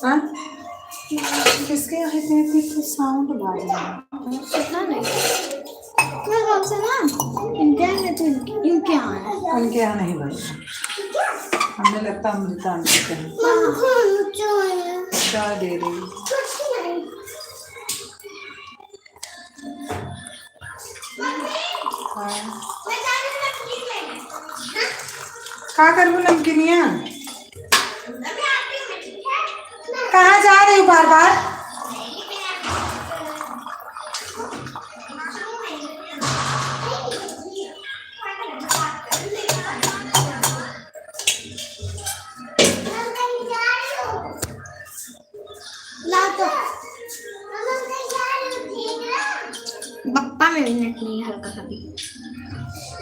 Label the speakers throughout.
Speaker 1: हाँ? किसके यहाँ इतने इतने साउंड बाज रहा है?
Speaker 2: पता नहीं। मैं कब से ना इनके यहाँ नहीं तो इनके यहाँ है।
Speaker 1: उनके यहाँ नहीं भाई, हमें लगता अमृता आंटी के हैं। चाय दे रही क्या करूँ नमकीनिया? कहाँ जा रही हूँ बार बार?
Speaker 2: बप्पा में भी नेट नहीं है हल्का सा भी।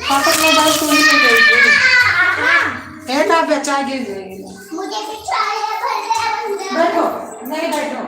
Speaker 1: पापा मोबाइल तो नहीं ले गई थी। बेटा बचा गिर जाएगी।
Speaker 2: मुझे भी चाहिए
Speaker 1: बैठो, नहीं बैठो।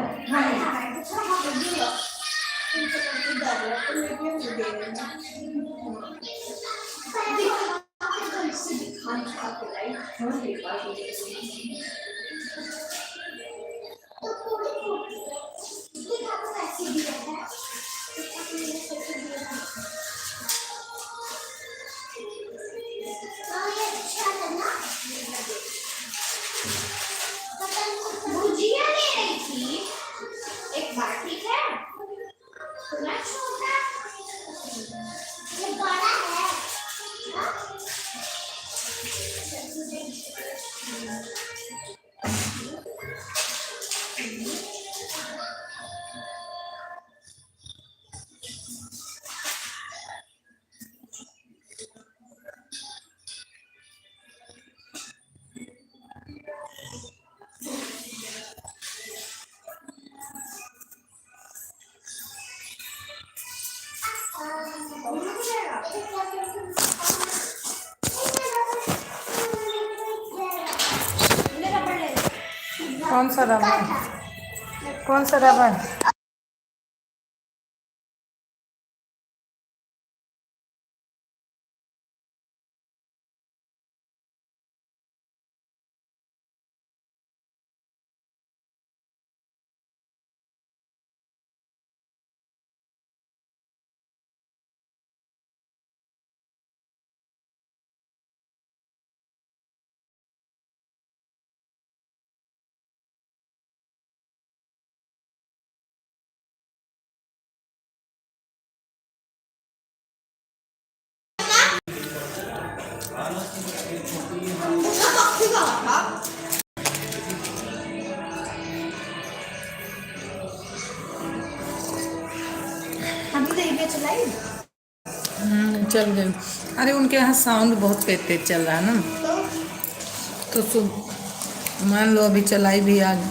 Speaker 2: भुजिया ले रही थी एक बार, ठीक है? ना छोटा, ये बड़ा है।
Speaker 1: कौन सा रबड़? कौन सा रबड़? चल गए। अरे उनके यहाँ साउंड बहुत तेज तेज चल रहा है ना, तो मान लो अभी चलाई भी आज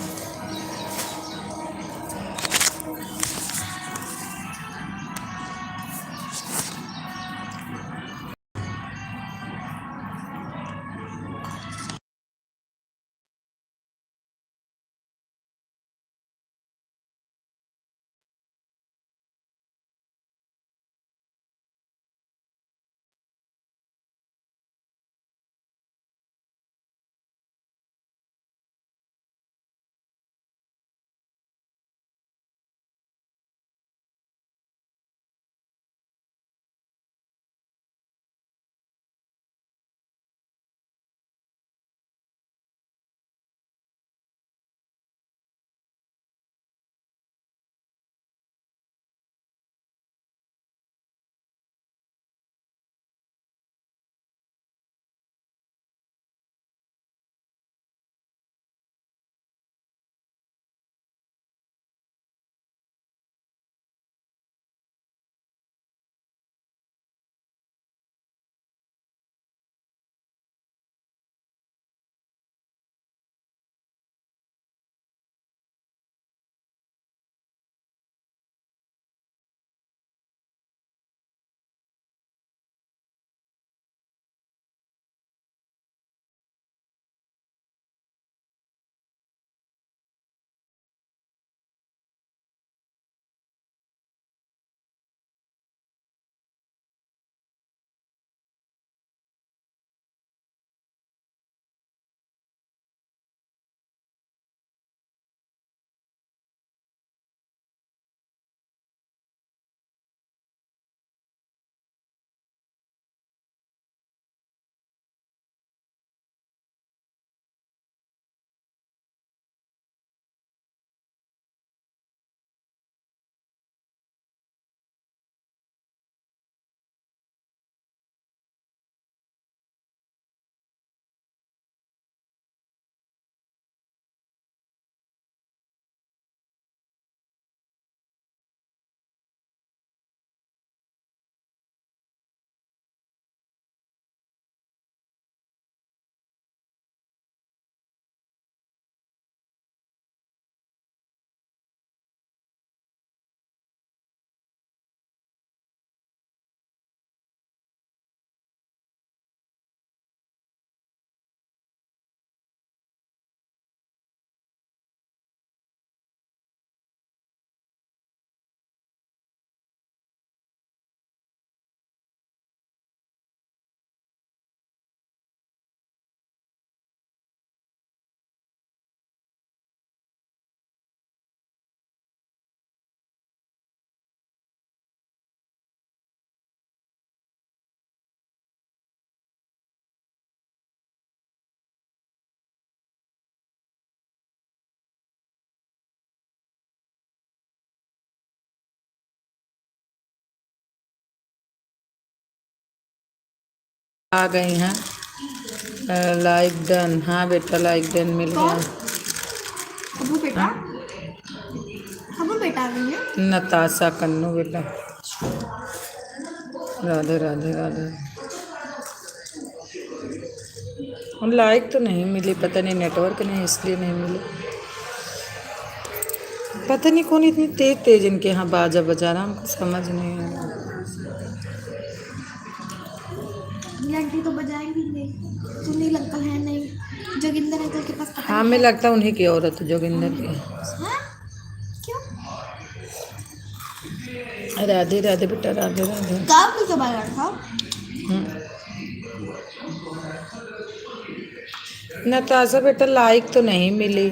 Speaker 1: आ गई हैं। Like done. हाँ बेटा लाइक डन मिल गया।
Speaker 2: अबू बेटा, अबू बेटा आ गई है।
Speaker 1: नताशा कन्नू बेटा। राधे राधे राधे। लाइक तो नहीं मिली, पता नहीं नेटवर्क नहीं इसलिए नहीं मिली। पता नहीं कौन इतनी तेज तेज इनके यहाँ बाजा बजा रहा, हमको समझ नहीं आ रहा।
Speaker 2: घंटी तो बजाएंगी नहीं, सुनील अंकल है नहीं, जोगिंदर अंकल के पास पता
Speaker 1: हाँ
Speaker 2: नहीं
Speaker 1: मैं
Speaker 2: है।
Speaker 1: लगता उन्हीं की औरत जोगिंदर की।
Speaker 2: हाँ? क्यों?
Speaker 1: राधे राधे बेटा राधे राधे।
Speaker 2: गाँव की कब आया था?
Speaker 1: नताशा बेटा लाइक तो नहीं मिली।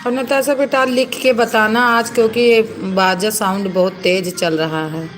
Speaker 1: और नताशा बेटा लिख के बताना आज, क्योंकि ये बाजा साउंड बहुत तेज चल रहा है।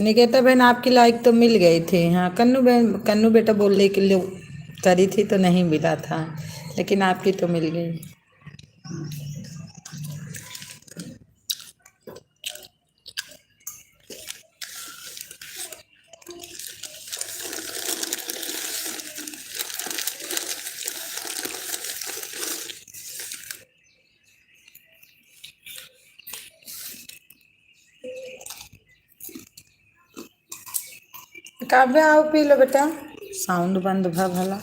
Speaker 1: निकेता बहन आपकी लाइक तो मिल गई थी। हाँ कन्नू बहन, कन्नू बेटा बोलने के लिए करी थी तो नहीं मिला था, लेकिन आपकी तो मिल गई। काव्या आओ पी लो बेटा, साउंड बंद भा भला।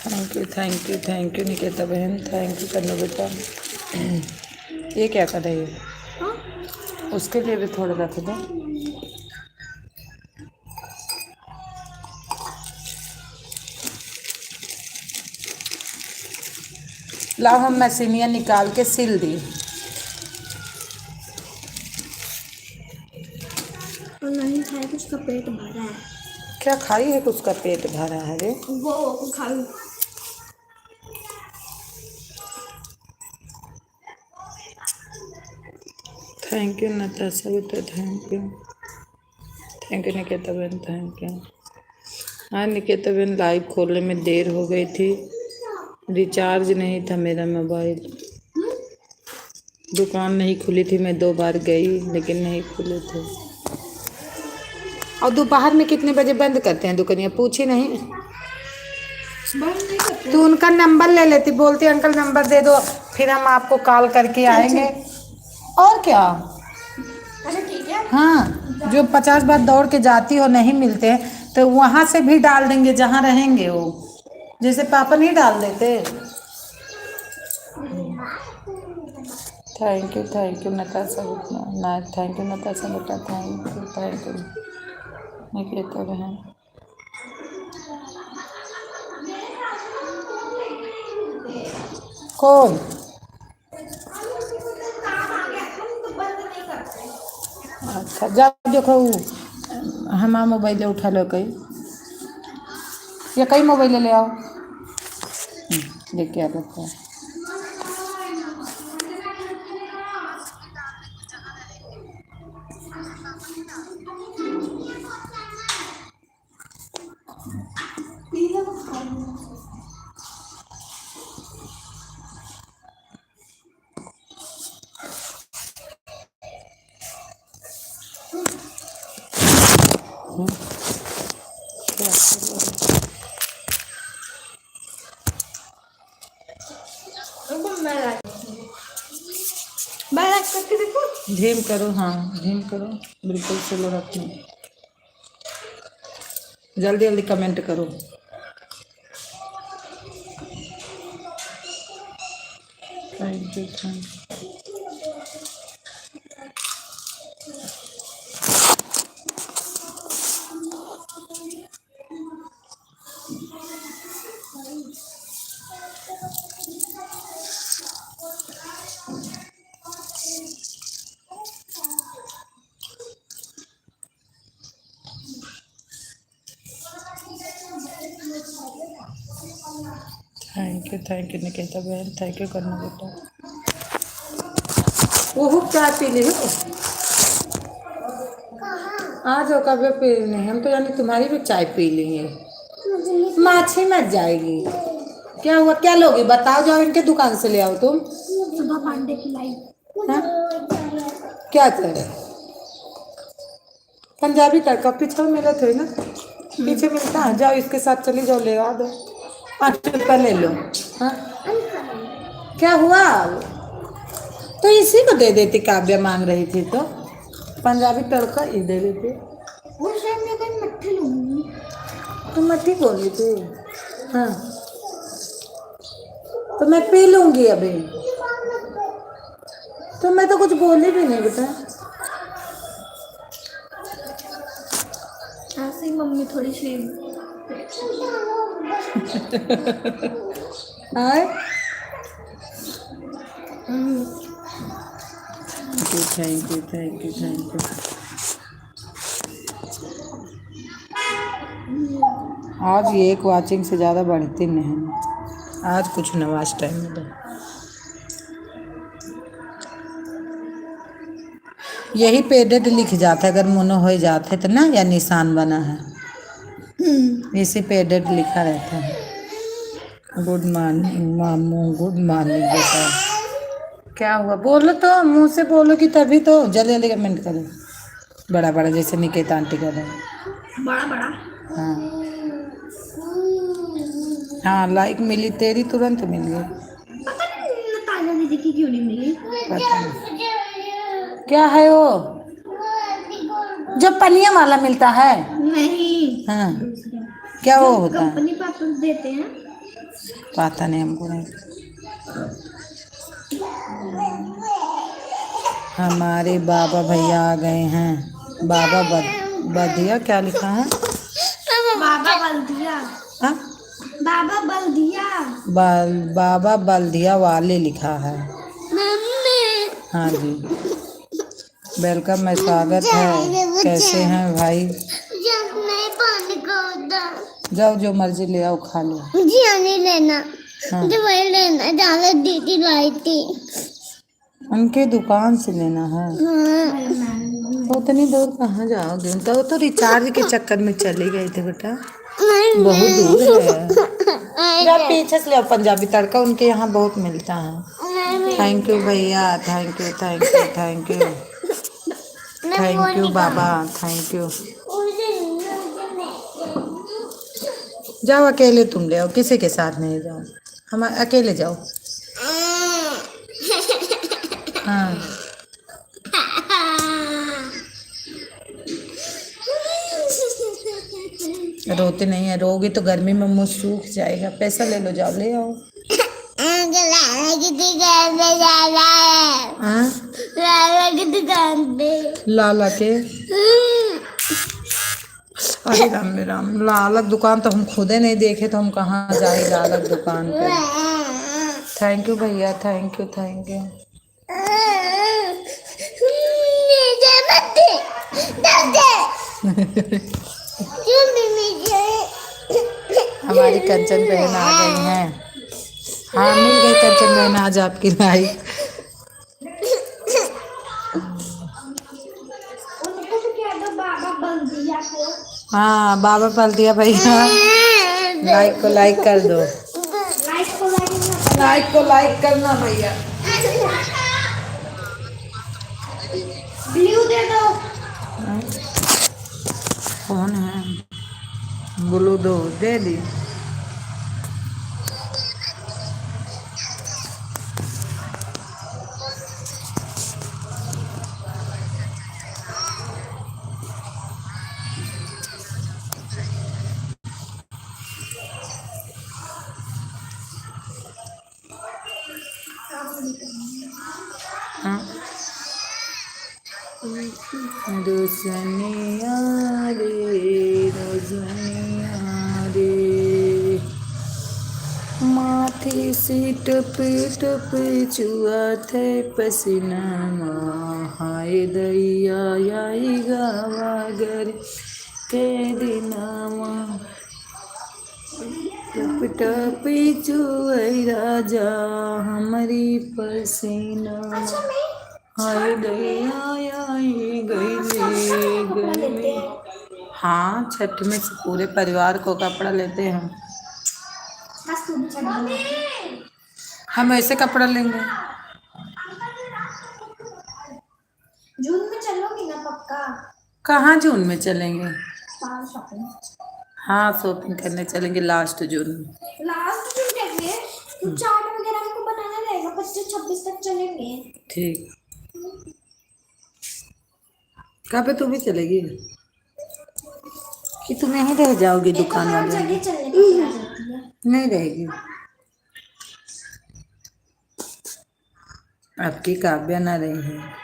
Speaker 1: Thank you thank you thank you Niketa बहन, थैंक यू कन्नू बेटा। ये क्या कर रही है?
Speaker 2: हाँ?
Speaker 1: उसके लिए भी थोड़ा रख दो। लाओ हम मशीनिया निकाल के सिल दी।
Speaker 2: और नहीं खाया कि उसका पेट भरा है।
Speaker 1: क्या खाई है कि उसका पेट भरा है रे?
Speaker 2: वो खा लो।
Speaker 1: थैंक यू नताशा बेटा, thank you. Thank you Niketa बहन, थैंक यू। हाँ निकेता बहन लाइव खोलने में देर हो गई थी, रिचार्ज नहीं था मेरा मोबाइल। दुकान नहीं खुली थी, मैं 2 बार गई लेकिन नहीं खुले थे। और दोपहर में कितने बजे बंद करते हैं दुकानिया, पूछी नहीं?
Speaker 2: बंद नहीं करते।
Speaker 1: तू उनका नंबर ले लेती, बोलती अंकल नंबर दे दो, फिर हम आपको कॉल करके आएंगे। और क्या।
Speaker 2: अच्छा ठीक है।
Speaker 1: हाँ, जो 50 बार दौड़ के जाती हो नहीं मिलते तो वहां से भी डाल देंगे जहां रहेंगे वो, जैसे पापा नहीं डाल देते। थैंक यू नताशा बेटा, ना थैंक यू नताशा बेटा, थैंक यू निकेता बहन। कौन?
Speaker 2: काम आ गया हम तो बंद नहीं करते।
Speaker 1: अच्छा जा देखो, हमारा मोबाइल उठा लो कहीं, या कई मोबाइल ले आओ, लेके आ सकता है।
Speaker 2: बैक करके देखो।
Speaker 1: धीम करो, हाँ धीम करो, बिल्कुल स्लो रखना, जल्दी जल्दी कमेंट करो। Thank you thank you Niketa बहन, थैंक यू करना बेटा। वो चाय पी ली हो, आ जाओ, कभी पी नहीं, हम तो यानी तुम्हारी भी चाय पी लेंगे। माछी मत जाएगी, क्या हुआ, क्या लोगी बताओ, जाओ इनके दुकान से ले आओ तुम।
Speaker 2: सुबह पांडे की लाइव।
Speaker 1: हाँ? क्या करे, पंजाबी तड़का पीछे मिला थे ना, पीछे मिलता है, जाओ इसके साथ चली जाओ, ले आ दो, 5 रुपया ले लो। हाँ क्या हुआ, तो इसी को दे देती, काव्या मांग रही थी तो पंजाबी तड़का ही दे देती।
Speaker 2: उस टाइम में कोई मट्ठी लूंगी।
Speaker 1: तो मट्ठी बोली थी, हाँ तो मैं पी लूंगी अभी, तो मैं तो कुछ बोली भी नहीं बेटा।
Speaker 2: ऐसे ही मम्मी थोड़ी सी
Speaker 1: हाँ थैंक यू। आज ये एक वाचिंग से ज़्यादा बढ़ती नहीं, आज कुछ नवाज टाइम मिला। यही पेडेड लिख जाता है, अगर मोनो हो जाते तो ना, या निशान बना है, इसी पेडेड लिखा रहता है। गुड मॉर्निंग मामू, गुड मॉर्निंग बेटा। क्या हुआ, बोलो तो, मुंह से बोलोगी तभी तो, जल्दी जल्दी कमेंट करो, बड़ा बड़ा जैसे निकेता आंटी का है।
Speaker 2: बड़ा बड़ा।
Speaker 1: हाँ हाँ, लाइक मिली तेरी, तुरंत मिल गई।
Speaker 2: पता नहीं नताशा दीदी की क्यों नहीं मिली।
Speaker 1: पता नहीं क्या है वो, जो पनिया वाला मिलता है।
Speaker 2: नहीं
Speaker 1: हाँ क्या वो होता है,
Speaker 2: कंपनी पापा देते हैं।
Speaker 1: पता नहीं हमको नहीं। हमारे बाबा भैया आ गए हैं, बाबा बदिया क्या लिखा है,
Speaker 2: बाबा बल्दिया।
Speaker 1: हाँ
Speaker 2: बाबा बल्दिया।
Speaker 1: बाबा बल्दिया वाले लिखा है। हाँ जी, वेलकम है, स्वागत है, कैसे हैं भाई। जाओ जो मर्जी ले आओ, खा लो।
Speaker 2: मुझे नहीं लेना,
Speaker 1: हाँ
Speaker 2: मुझे वही लेना जहाँ दीदी लाई थी।
Speaker 1: उनके दुकान से लेना है। तो उतनी दूर कहाँ जाओगे, तो रिचार्ज के चक्कर में चले गए थे बेटा, बहुत दूर है। जब पीछे से ले आओ पंजाबी तड़का, उनके यहाँ बहुत मिलता है। थैंक यू भैया, thank you Baba, thank you. जाओ अकेले तुम ले आओ, किसी के साथ नहीं जाओ, हम अकेले जाओ। हाँ रोते नहीं है, रोगी तो गर्मी में मुंह सूख जाएगा। पैसा ले लो, जाओ ले आओ। हाँ? लाला के अरे राम रे राम, लालक दुकान तो हम खुदे नहीं देखे तो हम कहाँ जाए लालक दुकान पे। थैंक यू भैया, थैंक यू थैंक यू। हमारी कंचन बहन आ गई हैं। हाँ मिल गई कंचन बहन आज आपकी लाइफ। हाँ बाबा पल दिया भैया। लाइक को लाइक कर दो, लाइक को लाइक करना भैया।
Speaker 2: ब्लू दे दो।
Speaker 1: कौन है? ब्लू दो, दे दी। हाँ रोशनिया रे, रोशनिया रे, माथे से टप टप चुआ थे पसीना, हाय दैया आई गावा घर के दिनावा, टप टप चुई राजा हमारी पसीना, हाय दैया आई गई गर्मी। हाँ छठ में से पूरे परिवार को कपड़ा लेते हैं हम ऐसे कपड़ा लेंगे।
Speaker 2: जून में चलोगी ना पक्का?
Speaker 1: कहाँ जून में चलेंगे?
Speaker 2: शॉपिंग।
Speaker 1: हाँ शॉपिंग करने चलेंगे लास्ट जून में।
Speaker 2: लास्ट जून कैसे? तो चार्ट वगैरह हमको बनाना रहेगा, 25-26 तक चलेंगे।
Speaker 1: ठीक। कहाँ पे तू भी चलेगी कि तुम यहीं रह जाओगी दुकान वाले?
Speaker 2: जगह चलने को क्या जाती है?
Speaker 1: नहीं रहेगी। आपकी काव्या ना रही है।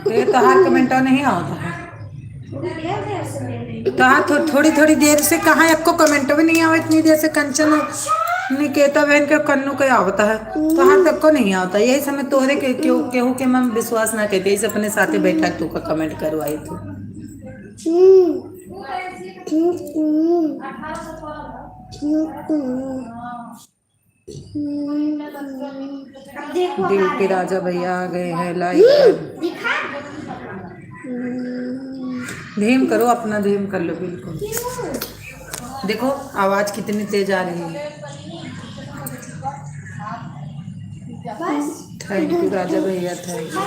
Speaker 1: ये तो हर कमेंटो नहीं आता है तो हाँ थोड़ी थोड़ी देर से कहाँ आपको कमेंट भी नहीं आवा, इतनी देर से कंचन निकेता बहन के कन्नू का आवता है तो हाँ तक को नहीं आता। यही समय तोहरे के क्यों केहू के मैं विश्वास ना कहते, इसे अपने साथे बैठा तू का कमेंट करवाई थी। दिल के राजा भैया आ गए हैं। लाइक धीम करो, अपना धीम कर लो बिल्कुल। देखो आवाज कितनी तेज आ रही है। थैंक यू राजा भैया, थैंक यू।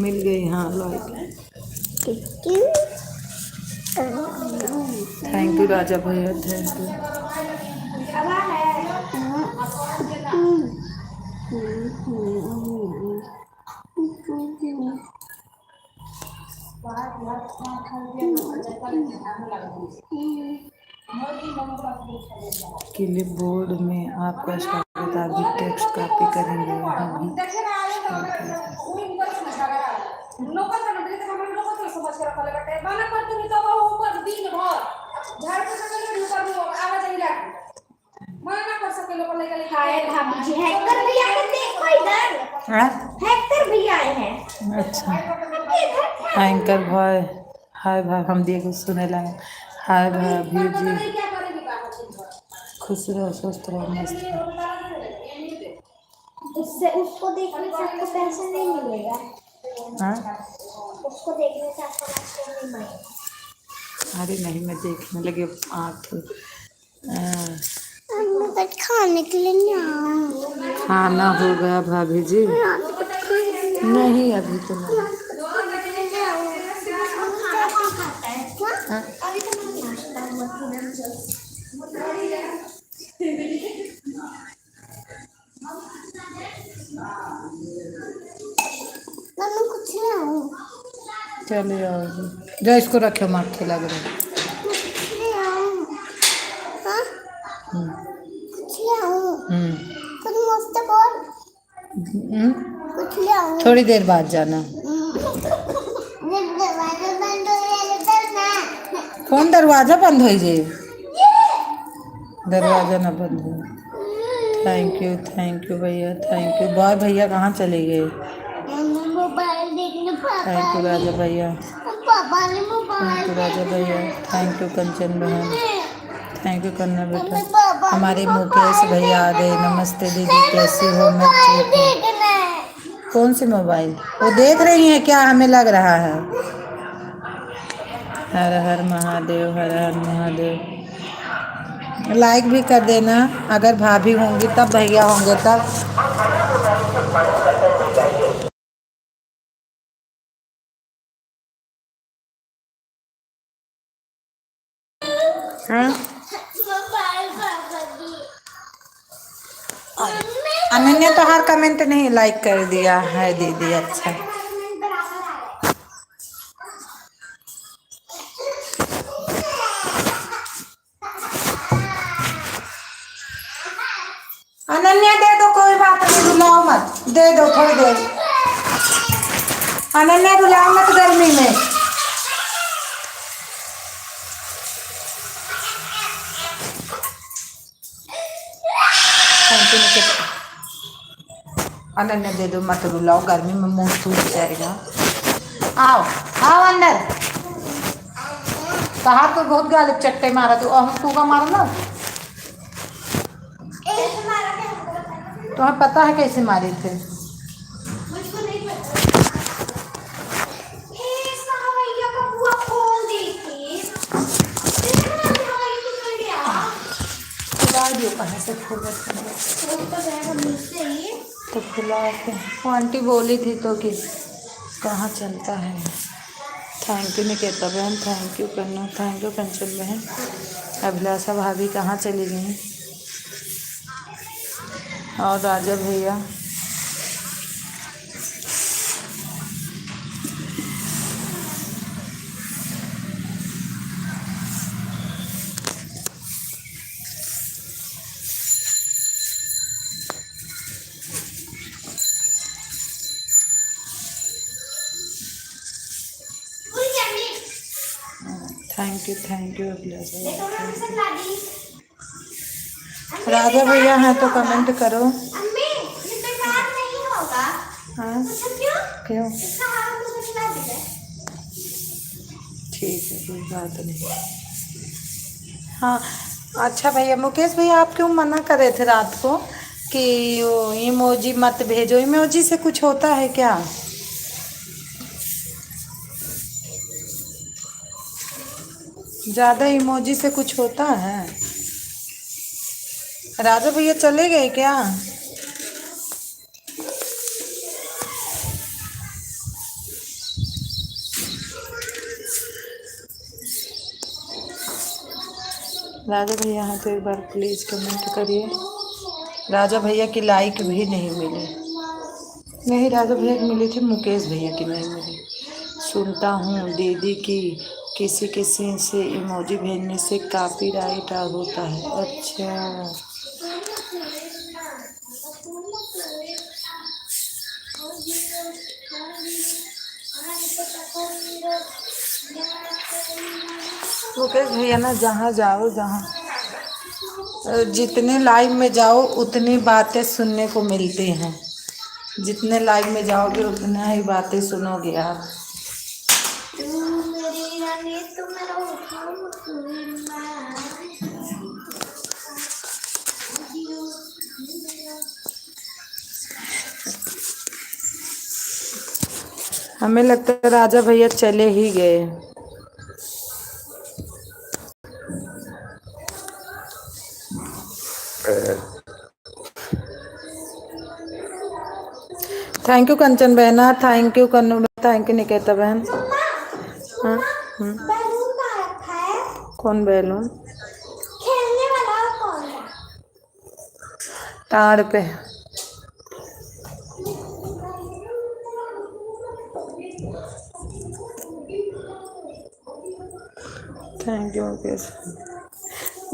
Speaker 1: मिल गई हाँ लाइक। थैंक यू राजा भैया, थैंक यू। क्लिप बोर्ड में आपका स्वागत, अभी टेक्स्ट कॉपी करेंगे
Speaker 2: आए भाभी जी, हैकर भी आए, देखो इधर
Speaker 1: हाँ?
Speaker 2: हैकर भी आए हैं।
Speaker 1: अच्छा
Speaker 2: इधर
Speaker 1: एंकर भाई, हाय भाई, हम दिए कुछ सुने लगे। हाय भाभी जी,
Speaker 2: क्या करेगी बाबा दिन भर?
Speaker 1: खुश रहो, स्वस्थ रहो, मस्त रहो।
Speaker 2: उससे उसको देखने से आपको पैसा नहीं मिलेगा,
Speaker 1: हाँ?
Speaker 2: उसको देखने से आपको पैसा नहीं मिलेगा।
Speaker 1: अरे नहीं, मैं देखने लगी आँख।
Speaker 2: मम्मी कुछ खाने के लिए नहीं आऊँ।
Speaker 1: खाना हो गया भाभी जी? नहीं अभी तो नहीं। हाँ?
Speaker 2: अभी तो मैं नाश्ता हुआ थोड़ा। मम्मी कुछ नहीं आऊँ।
Speaker 1: चलो आओ जी, जो इसको रखे मक्खी लग रही।
Speaker 2: कुछ नहीं आऊँ। हाँ?
Speaker 1: हम्म
Speaker 2: कुछ नहीं आऊँ।
Speaker 1: हम्म
Speaker 2: कुछ मस्त बोल।
Speaker 1: हम्म।
Speaker 2: कुछ नहीं आऊँ।
Speaker 1: थोड़ी देर बाद जाना।
Speaker 2: दरवाजा बंद हो गया तो ना।
Speaker 1: कौन दरवाजा बंद हो जे? दरवाजा ना बंद हो। थैंक यू भैया, थैंक यू। बॉय भैया कहाँ चले गए?
Speaker 2: मोबाइल देखने
Speaker 1: थैंक यू राजा भैया,
Speaker 2: पापा ने
Speaker 1: थैंक
Speaker 2: मोबाइल
Speaker 1: यू राजा भैया, थैंक यू कंचन बहन, थैंक यू करना बेटा।
Speaker 2: पापा
Speaker 1: हमारे मुकेश भैया आ गए। नमस्ते दीदी, कैसी हो? मैं ठीक हूँ।
Speaker 2: देखना है।
Speaker 1: कौन सी मोबाइल? वो देख रही हैं क्या? हमें लग रहा है। हर हर महादेव, हर हर महादेव। लाइक भी कर देना, अगर भाभी होंगी तब, भैया होंगे तब। हाँ?
Speaker 2: मोबाइल पापा की।
Speaker 1: अनन्या तो हर कमेंट नहीं लाइक कर दिया है दीदी। अच्छा अनन्या दे दो, कोई बात नहीं, रुलाओ मत, दे दो थोड़ी देर। अनन्या रुलाओ मत गर्मी में। अनन्या दे दो, मत रुलाओ, गर्मी में मुंह सूख जाएगा। आओ आओ अंदर। कहा तो बहुत गालिब चट्टे मारा तू, और तू का मारना। तुम्हें पता है कैसे मारे थे?
Speaker 2: मुझको नहीं पता। इसका हवाइया का बुआ खोल देती। देखना हवाई तो कर गया।
Speaker 1: खुला दियो, कहाँ से खोल
Speaker 2: खोल तो गया मुझसे ही।
Speaker 1: तो खुला के। वो आंटी बोली थी तो कि कहाँ चलता है। थैंक यू निकेता बहन, थैंक यू करना, थैंक यू कंचन बहन। अभिलाषा भाभी कहाँ चली गई? और राजा भैया। थैंक यू अभिलाषा।
Speaker 2: देखो ना हमसे लाडी।
Speaker 1: राजा भैया हैं तो कमेंट करो।
Speaker 2: अम्मी ये बेकार नहीं होगा।
Speaker 1: हाँ
Speaker 2: अच्छा क्यों?
Speaker 1: क्यों?
Speaker 2: इसका हवा मुझे खिला दीजिए।
Speaker 1: ठीक है, कोई बात नहीं। हाँ अच्छा भैया, मुकेश भैया आप क्यों मना कर रहे थे रात को कि इमोजी मत भेजो? इमोजी से कुछ होता है क्या? ज़्यादा इमोजी से कुछ होता है? राजा भैया चले गए क्या? राजा भैया हैं तो एक बार प्लीज़ कमेंट करिए। राजा भैया की लाइक भी नहीं मिली। नहीं, राजा भैया की मिली थी, मुकेश भैया की नहीं मिली। सुनता हूँ दीदी की किसी किसी से इमोजी भेजने से कॉपीराइट होता है। अच्छा मुकेश भैया ना, जहाँ जाओ, जहाँ जितने लाइव में जाओ उतनी बातें सुनने को मिलती हैं। जितने लाइव में जाओगे उतना ही बातें सुनोगे आप।
Speaker 2: तू मेरी रानी तू मेरा हुक्म तू
Speaker 1: हमें लगता है राजा भैया चले ही गए। थैंक यू कंचन बहना, thank you Kannu, thank you Niketa बहन। हाँ,
Speaker 2: बैलून कहाँ रखा है?
Speaker 1: कौन बैलून?
Speaker 2: खेलने वाला कौन सा?
Speaker 1: ताड़ पे। थैंक यू मुकेश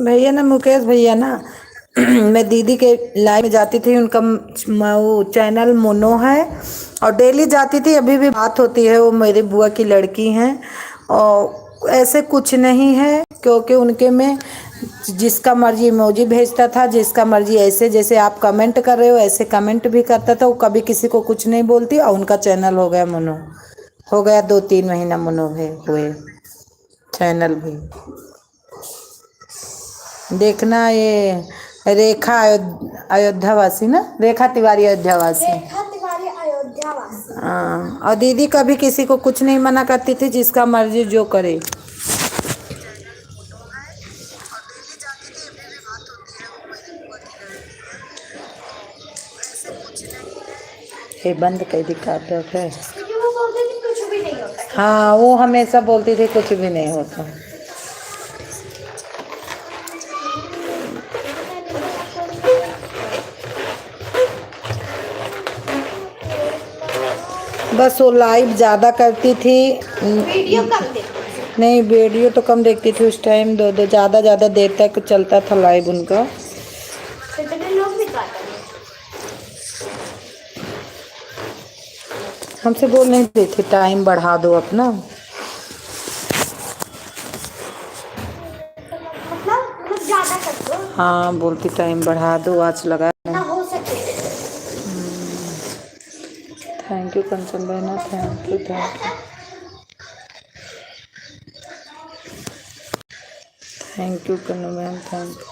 Speaker 1: भैया ना, मुकेश भैया ना मैं दीदी के लाइव में जाती थी, उनका वो चैनल मोनो है और डेली जाती थी, अभी भी बात होती है। वो मेरी बुआ की लड़की हैं और ऐसे कुछ नहीं है, क्योंकि उनके में जिसका मर्जी इमोजी भेजता था, जिसका मर्जी ऐसे जैसे आप कमेंट कर रहे हो ऐसे कमेंट भी करता था। वो कभी किसी को कुछ नहीं बोलती और उनका चैनल हो गया मोनो, हो गया 2-3 महीना मोनो हुए चैनल भी। देखना ये रेखा अयोध्यावासी ना, रेखा तिवारी अयोध्यावासी।
Speaker 2: रेखा तिवारी अयोध्यावासी।
Speaker 1: हाँ, और दीदी कभी किसी को कुछ नहीं मना करती थी, जिसका मर्जी जो करे। ये बंद कर दिखा दो फिर।
Speaker 2: क्योंकि वो बोलते थे कुछ भी नहीं होता।
Speaker 1: हाँ, वो हमेशा बोलती थी कुछ भी नहीं होता। बस वो लाइव ज़्यादा करती थी,
Speaker 2: वीडियो कम देखते
Speaker 1: नहीं वीडियो तो कम देखती थी उस टाइम। दो ज़्यादा देर तक चलता था लाइव उनका।
Speaker 2: इतने लोग भी काटते हैं।
Speaker 1: हमसे बोल नहीं रही थी टाइम बढ़ा दो अपना।
Speaker 2: मतलब ज्यादा कर दो
Speaker 1: हाँ, बोलती टाइम बढ़ा दो, आज लगा।
Speaker 2: ना हो सके।
Speaker 1: थैंक यू कंचन बहना, thank you thank you Kannu ma'am, thank you.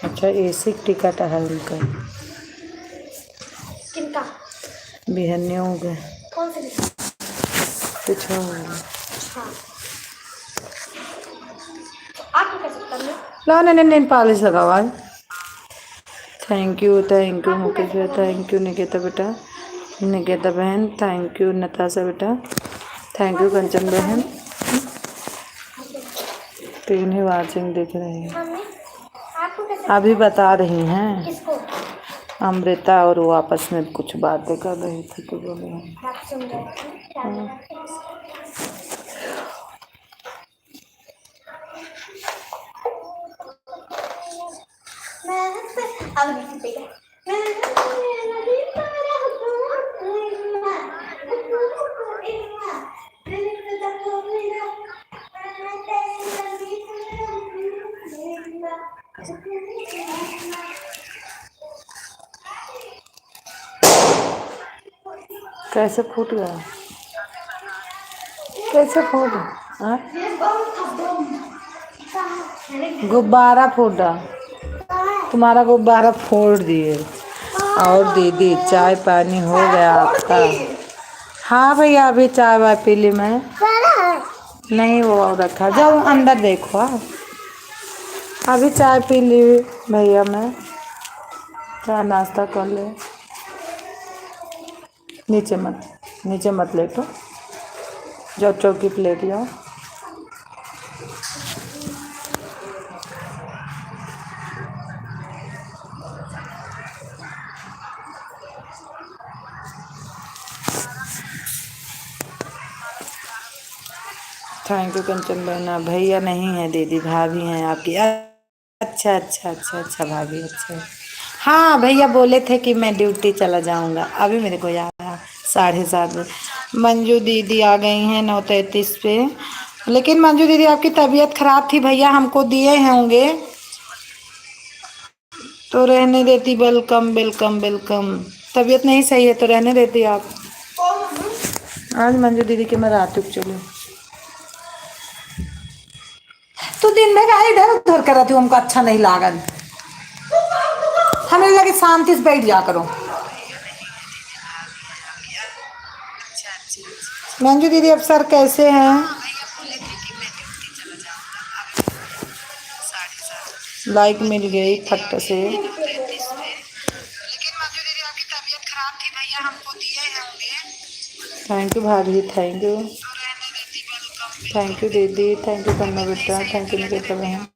Speaker 1: अच्छा, एसी टिकट है उनका,
Speaker 2: किनका?
Speaker 1: बिहन्यों हो गए
Speaker 2: कौन से लिखा?
Speaker 1: कुछ हो
Speaker 2: हाँ, आप कैसे कर लो?
Speaker 1: ला नहीं पॉलिश लगाओ आज। थैंक यू मुकेश भैया, थैंक यू निकेता बेटा, निकेता बहन, थैंक यू नताशा बेटा, थैंक यू कंचन बहन। 3 ही वाचिंग दिख रही है।
Speaker 2: मम्मी आपको कैसे?
Speaker 1: अभी बता रही हैं
Speaker 2: किसको?
Speaker 1: अमृता और वो आपस में कुछ बातें कर रही थी तो बोले
Speaker 2: आप सुन रहे थे?
Speaker 1: हाँ।
Speaker 2: अब ठीक है।
Speaker 1: कैसे फूट गया? कैसे फूट? गुब्बारा फूटा, तुम्हारा गुब्बारा फोड़ दिए। और दीदी चाय पानी हो गया आपका? हाँ भैया, अभी चाय वाय पी ली मैं। नहीं वो रखा, जाओ अंदर देखो आप। अभी चाय पी ली भैया मैं, चाय नाश्ता कर ले। नीचे मत लेटो, जाओ चौकी पे लेट जाओ। थैंक यू कंचन बहना। भैया नहीं है दीदी, भाभी हैं आपकी। अच्छा भाभी, अच्छा। हाँ भैया बोले थे कि मैं ड्यूटी चला जाऊंगा, अभी मेरे को याद आया 7:30 बजे। मंजू दीदी आ गई हैं 9:33 पे। लेकिन मंजू दीदी आपकी तबीयत खराब थी भैया, हमको दिए होंगे तो रहने देती। Welcome welcome welcome. तबीयत नहीं सही है तो रहने देती आप। आज मंजू दीदी के मैं रात चलो। तो दिन में क्या इधर उधर कर रही हूँ, हमको अच्छा नहीं लागल। हमें लगे शांति से बैठ जा करो। मंजू दीदी अब सर कैसे हैं? लाइक मिल गई फट से। लेकिन मंजू दीदी आपकी तबीयत खराब थी भैया, हमको दिए होंगे। थैंक यू भाभी, थैंक यू। थैंक यू दीदी, थैंक यू करना बेटा, थैंक यू निकेता बहन।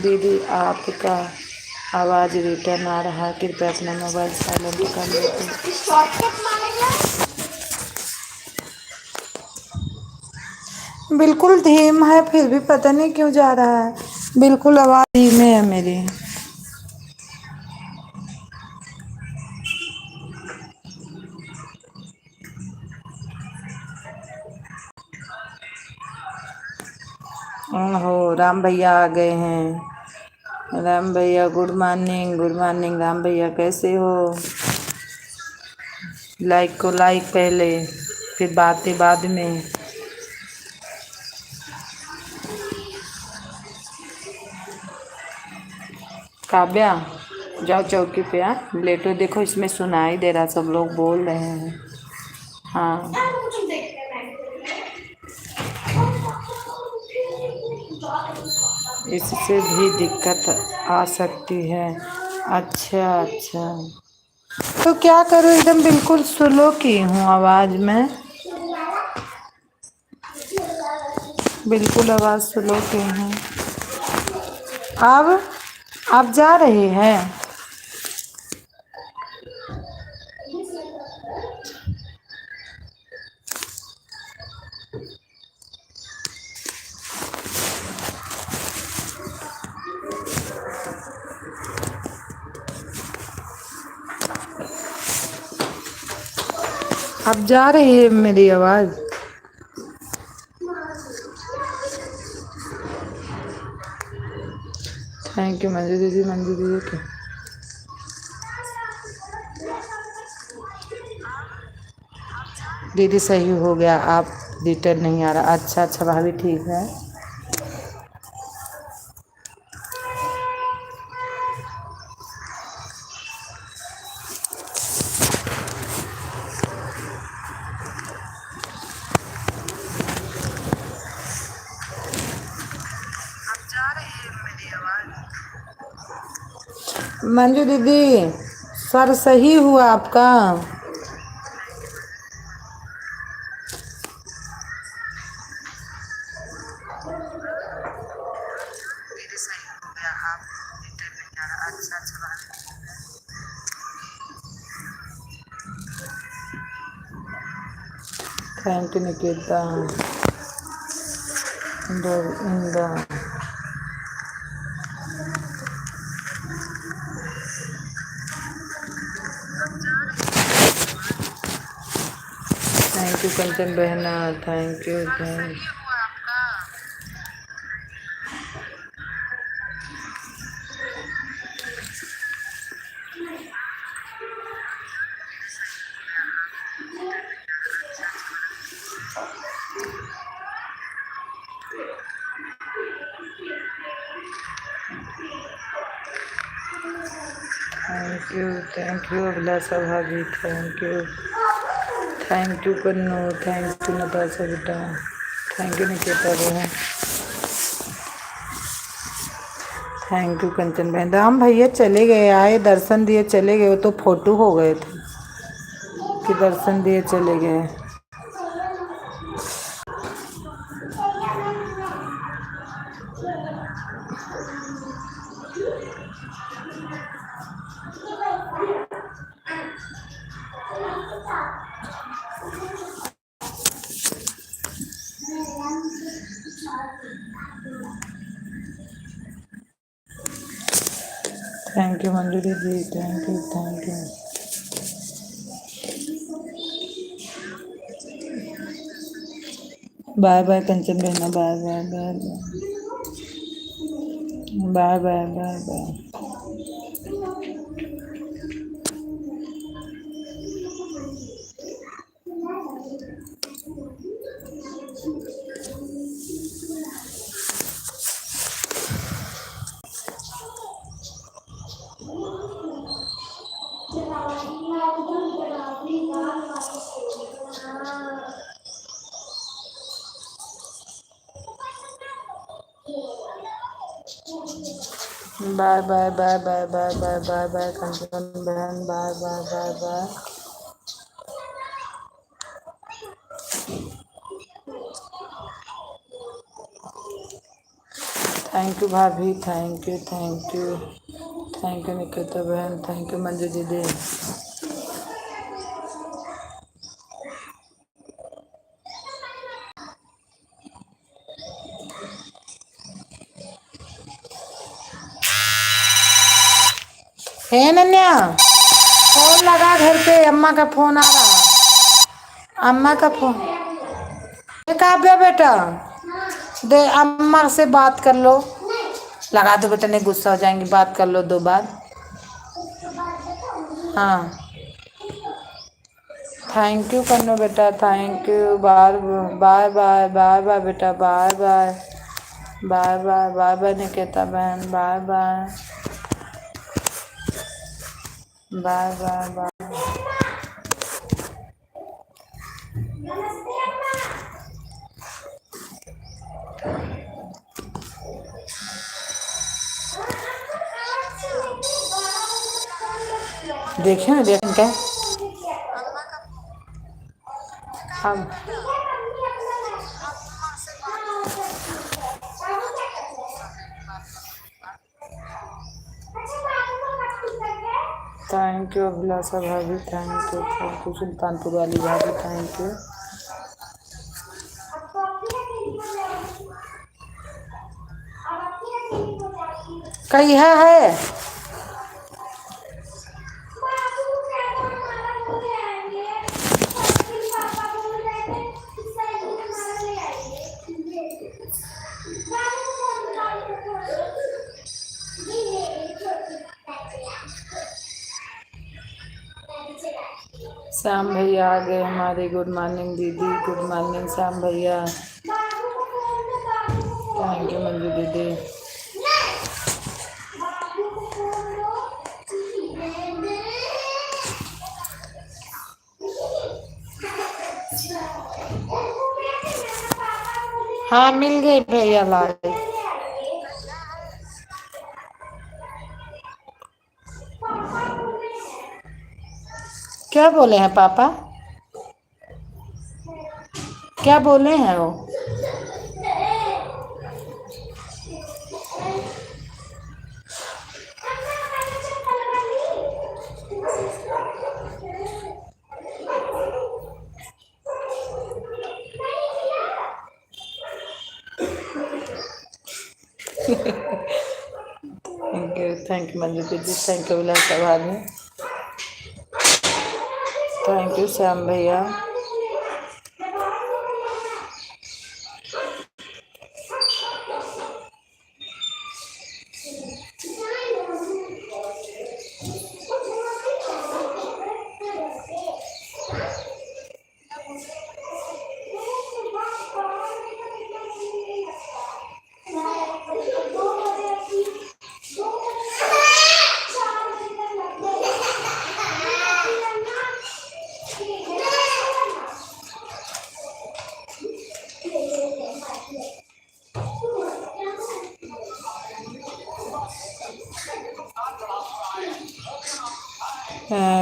Speaker 1: दीदी आपका आवाज़ रिटर्न आ रहा है, कृपया अपना मोबाइल साइलेंट कर लेते।
Speaker 2: शॉर्टकट मारेगा।
Speaker 1: बिल्कुल धीम है, फिर भी पता नहीं क्यों जा रहा है। बिल्कुल आवाज़ धीमे है मेरी। ओहो राम भैया आ गए हैं। राम भैया good morning, good morning Ram भैया, कैसे हो? लाइक को लाइक पहले, फिर बातें बाद में। काव्या जाओ चौकी पे। लेटो, देखो इसमें सुनाई दे रहा, सब लोग बोल रहे हैं। हाँ इससे भी दिक्कत आ सकती है। अच्छा अच्छा, तो क्या करूँ? एकदम बिल्कुल स्लो की हूँ आवाज़ में, बिल्कुल आवाज़ स्लो की हूँ। अब आप जा रहे हैं? आप जा रही है मेरी आवाज़? थैंक यू मंजू दीदी, मंजू दीदी के दीदी सही हो गया, आप रिटर्न नहीं आ रहा। अच्छा अच्छा भाभी ठीक है। मंजू दीदी सर सही हुआ आपका? Thank you Niketa. इंदा थैंक यू कंचन बहना, thank you thank. Thank you Abhilasha भाभी, thank you Kannu, thank you Natasha बेटा, थैंक यू निकेता बहन, थैंक यू कंचन बहन। राम भैया चले गए, आए दर्शन दिए चले गए, वो तो फोटो हो गए थे कि दर्शन दिए चले गए। Thank you Manjuri ji, thank you thank you. Bye bye Kanchan बहना, bye bye bye bye bye bye bye. Bye bye bye bye bye bye bye bye Kanchan बहन, bye bye bye bye. Thank you भाभी, thank you thank you thank you Nikita बहन, thank you Manju दीदी। हे नन्या, phone लगा घर पे, अम्मा का फोन आ रहा, अम्मा का फोन। ये काव्या बेटा, दे अम्मा से बात कर लो। लगा दो बेटा, नहीं गुस्सा हो जाएंगी, बात कर लो 2 बार। हाँ थैंक यू कन्नू बेटा, thank you. Bye bye bye bye bye बेटा, bye bye bye bye bye bye Nikita बहन, bye bye bye bye bye. देखिए ना, देखें क्या हम। थैंक यू अभिलाषा भाभी, थैंक यू सुल्तानपुर वाली भाभी, थैंक यू। कहीं है श्याम भैया आ गए हमारे। गुड मॉर्निंग दीदी, गुड मॉर्निंग श्याम भैया, थैंक यू मंजू दीदी। हाँ मिल गई भैया, लाए। क्या बोले हैं पापा, क्या बोले हैं वो? थैंक यू मंजू दीदी, थैंक यू विलासा भाभी, थैंक यू श्याम भैया।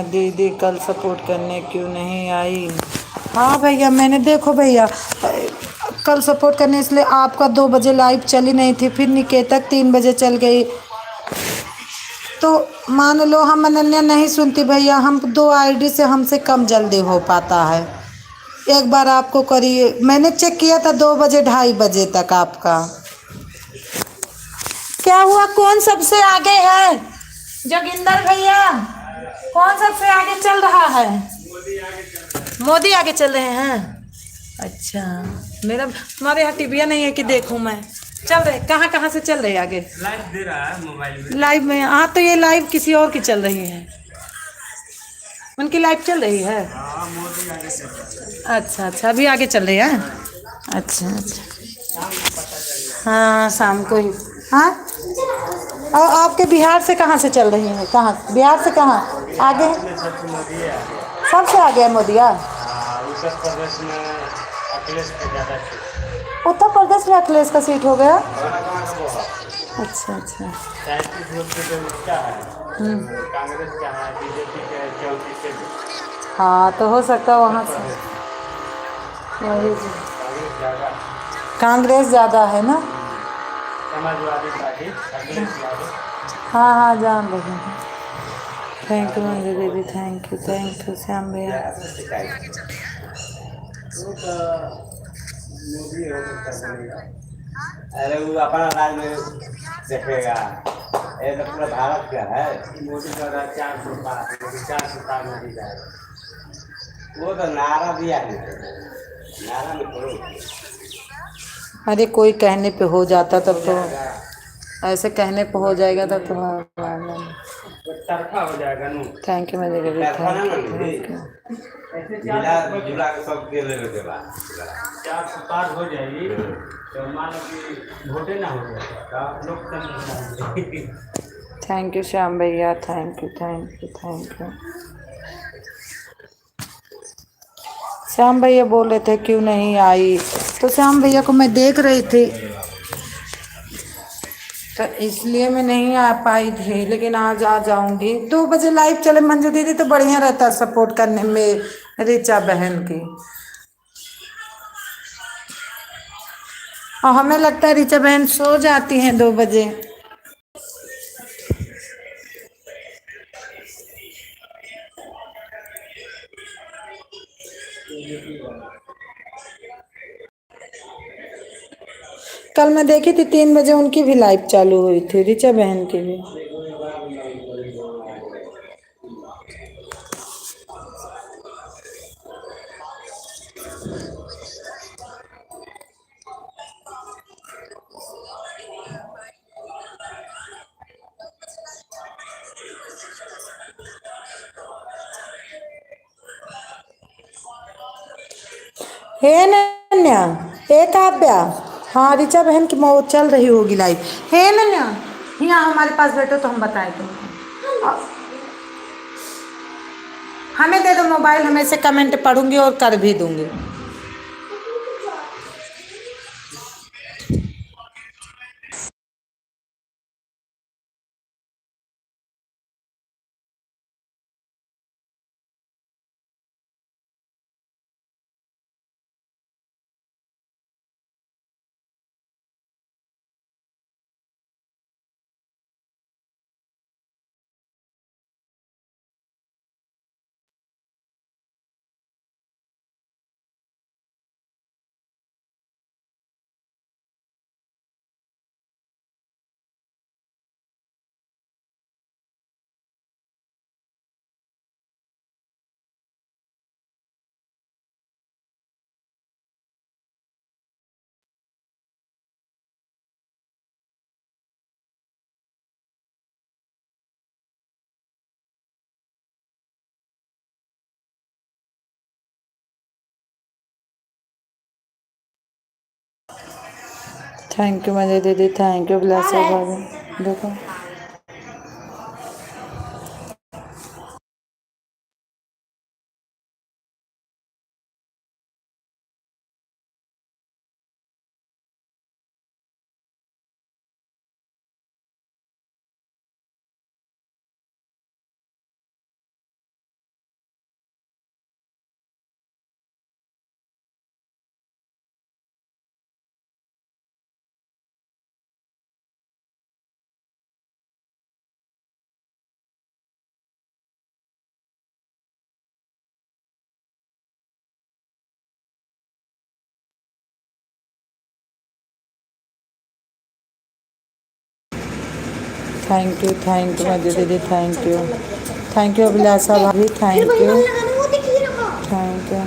Speaker 1: दीदी कल सपोर्ट करने क्यों नहीं आई? हाँ भैया, मैंने देखो भैया, कल सपोर्ट करने इसलिए आपका 2 बजे लाइव चली नहीं थी, फिर निकेतक 3 बजे चल गई। तो मान लो हम अनन्या नहीं सुनती भैया, हम 2 आईडी से हमसे कम जल्दी हो पाता है। एक बार आपको करिए, मैंने चेक किया था 2 बजे 2:30 बजे तक आपका। क्या हुआ, कौन सबसे आगे है? जोगिंदर भैया, कौन सबसे आगे चल रहा है? मोदी आगे चल रहे हैं। अच्छा, मेरा तुम्हारे यहाँ टीविया नहीं है कि देखूं मैं। चल रहे कहाँ कहाँ से चल रहे आगे?
Speaker 3: लाइव दे रहा है मोबाइल में।
Speaker 1: लाइव में? हाँ, तो ये लाइव किसी और की चल रही है। उनकी लाइव चल रही है।
Speaker 3: हाँ, मोदी आगे चल रहा है।
Speaker 1: अच्छा अच्छा, अभी आगे चल रही है। अच्छा अच्छा, हाँ शाम को ही। हाँ, और आपके बिहार से कहाँ से चल रही है? कहाँ बिहार से कहाँ आगे है?
Speaker 3: सबसे मोदी है आगे।
Speaker 1: सबसे आगे है मोदिया।
Speaker 3: हाँ, उत्तर प्रदेश में अखिलेश के ज़्यादा सीट।
Speaker 1: उत्तर प्रदेश में अखिलेश का सीट हो गया।
Speaker 3: बहुत।
Speaker 1: अच्छा अच्छा।
Speaker 3: 37 वोट से उसका है, कांग्रेस का है, बीजेपी का है 34 से।
Speaker 1: हाँ, तो हो सकता है वहाँ से वही।
Speaker 3: कांग्रेस ज़्यादा।
Speaker 1: कांग्रेस ज़्यादा है ना।
Speaker 3: समाजवादी पार्टी अखिलेश यादव।
Speaker 1: हाँ हाँ, जान रहे हैं। थैंक यू मंजू दीदी, थैंक यू श्याम भैया।
Speaker 3: वो तो मोदी हो सकता बनेगा। अरे वो अपना राज में देखेगा, ये तो पूरा भारत का है। मोदी का राज 400 पार, 400 पार मोदी का है। वो तो नारा दिया है, नारा में करो।
Speaker 1: अरे कोई कहने पे हो जाता तब तो, ऐसे कहने पे हो जाएगा तब तो।
Speaker 3: तरफा हो जाएगा नु।
Speaker 1: थैंक यू मंजू दीदी, थैंक यू।
Speaker 3: ऐसे मिला जुला के सब दे लेवे के बाद 400 पार हो जाएगी तो मान लो कि वोटे ना हो जाएगा तो लोकतंत्र।
Speaker 1: थैंक यू श्याम भैया, थैंक यू। श्याम भैया बोल रहे थे क्यों नहीं आई, तो श्याम भैया को मैं देख रही थी, तो इसलिए मैं नहीं आ पाई थी। लेकिन आज आ जाऊंगी। 2 बजे लाइव चले मंजू दीदी तो बढ़िया रहता सपोर्ट करने में ऋचा बहन की। और हमें लगता है ऋचा बहन सो जाती हैं 2 बजे। कल मैं देखी थी 3 बजे उनकी भी लाइव चालू हुई थी, ऋचा बहन की भी। हे नन्या, हे काव्या, हाँ ऋचा बहन की मौत चल रही होगी लाइव। हे नन्या, यहाँ हमारे पास बैठो तो हम बताए तुमको। हमें दे दो मोबाइल, हमें से कमेंट पढ़ूंगी और कर भी दूंगी। थैंक यू मेरे दीदी, थैंक यू ब्लेस भाभी। देखो थैंक यू मधु दीदी, थैंक यू अभिलाषा भाभी, थैंक
Speaker 2: वही
Speaker 1: यू
Speaker 2: वाला लगाना, वो दिख ही रहा।
Speaker 1: Thank you.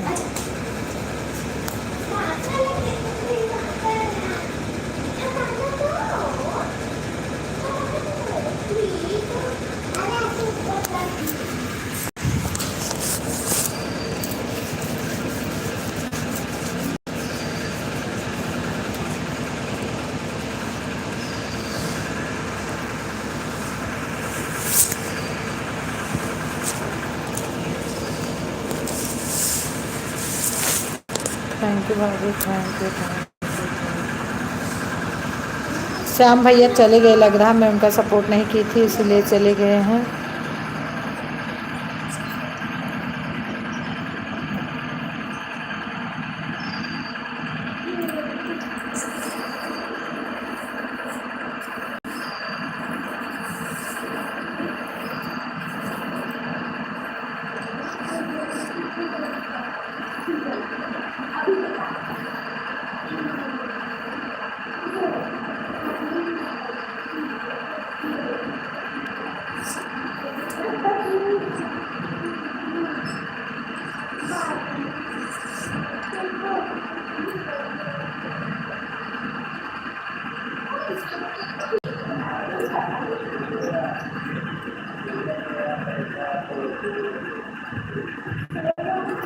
Speaker 1: थैंक यू भाभी, थैंक यू। श्याम भैया चले गए लग रहा, मैं उनका सपोर्ट नहीं की थी इसलिए चले गए हैं।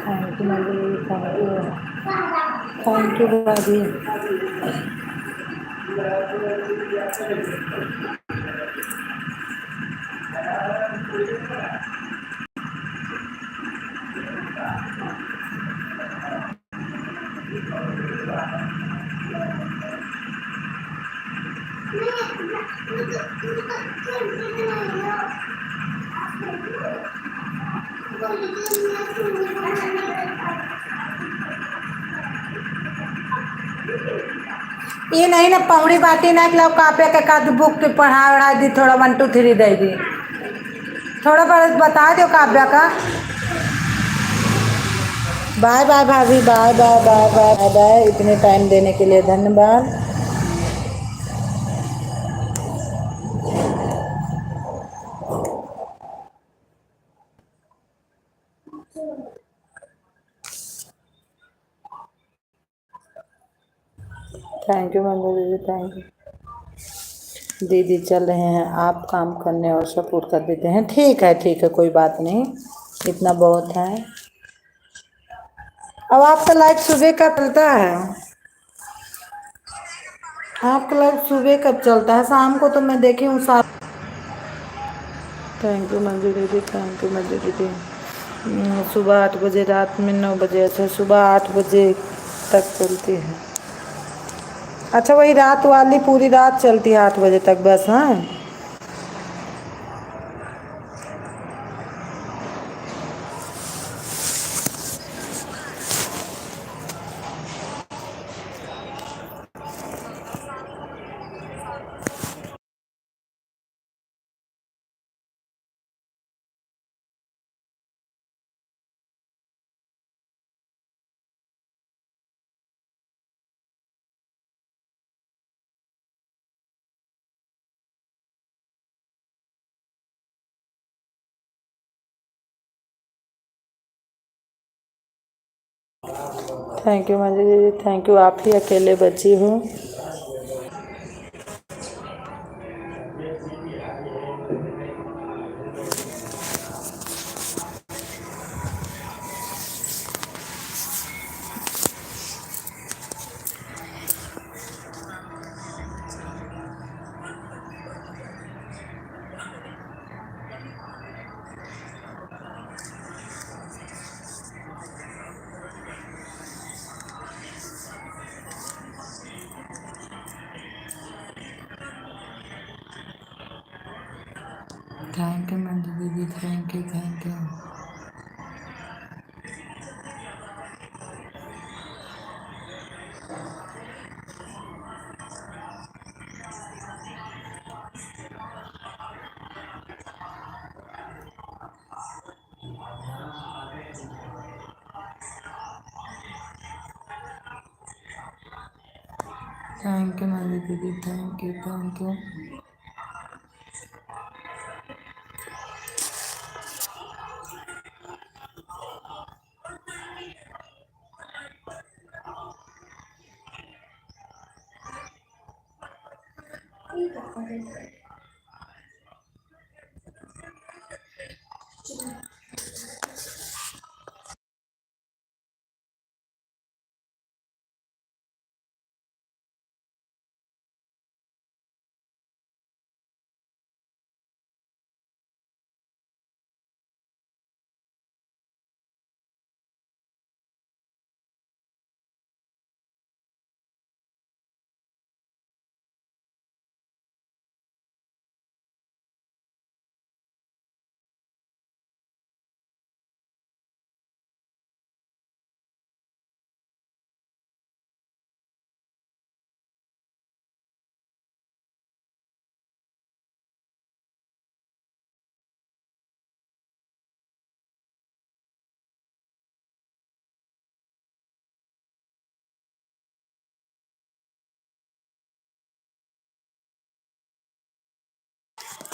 Speaker 1: Thank you Madhu, thank you भाभी। ये नहीं ना पौड़ी बाटी ना कि कापे के काद बुक के पढ़ा दी, थोड़ा 1 2 3 दे दी, थोड़ा बता दो काव्या का। बाय बाय भाभी, bye bye bye bye bye, इतने टाइम देने के लिए धन्यवाद। थैंक यू मंजू दीदी, थैंक यू। दीदी चल रहे हैं, आप काम करने और सपोर्ट कर देते हैं। ठीक है, कोई बात नहीं, इतना बहुत है। अब आपका लाइव सुबह कब चलता है? आपका लाइव सुबह कब चलता है? शाम को तो मैं देखी हूँ थैंक यू मंजू दीदी, थैंक यू मंजू दीदी। सुबह 8 बजे, रात में 9 बजे। अच्छा, सुबह 8 बजे तक चलती है। अच्छा, वही रात वाली पूरी रात चलती है 8 बजे तक बस? हाँ, थैंक यू मंजू दीदी, थैंक यू। आप ही अकेले बची हूँ। थैंक यू मंजू दीदी, thank you, thank you. Thank you Manju दीदी, thank you, thank you.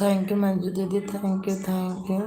Speaker 1: Thank you Manju दीदी, thank you thank you.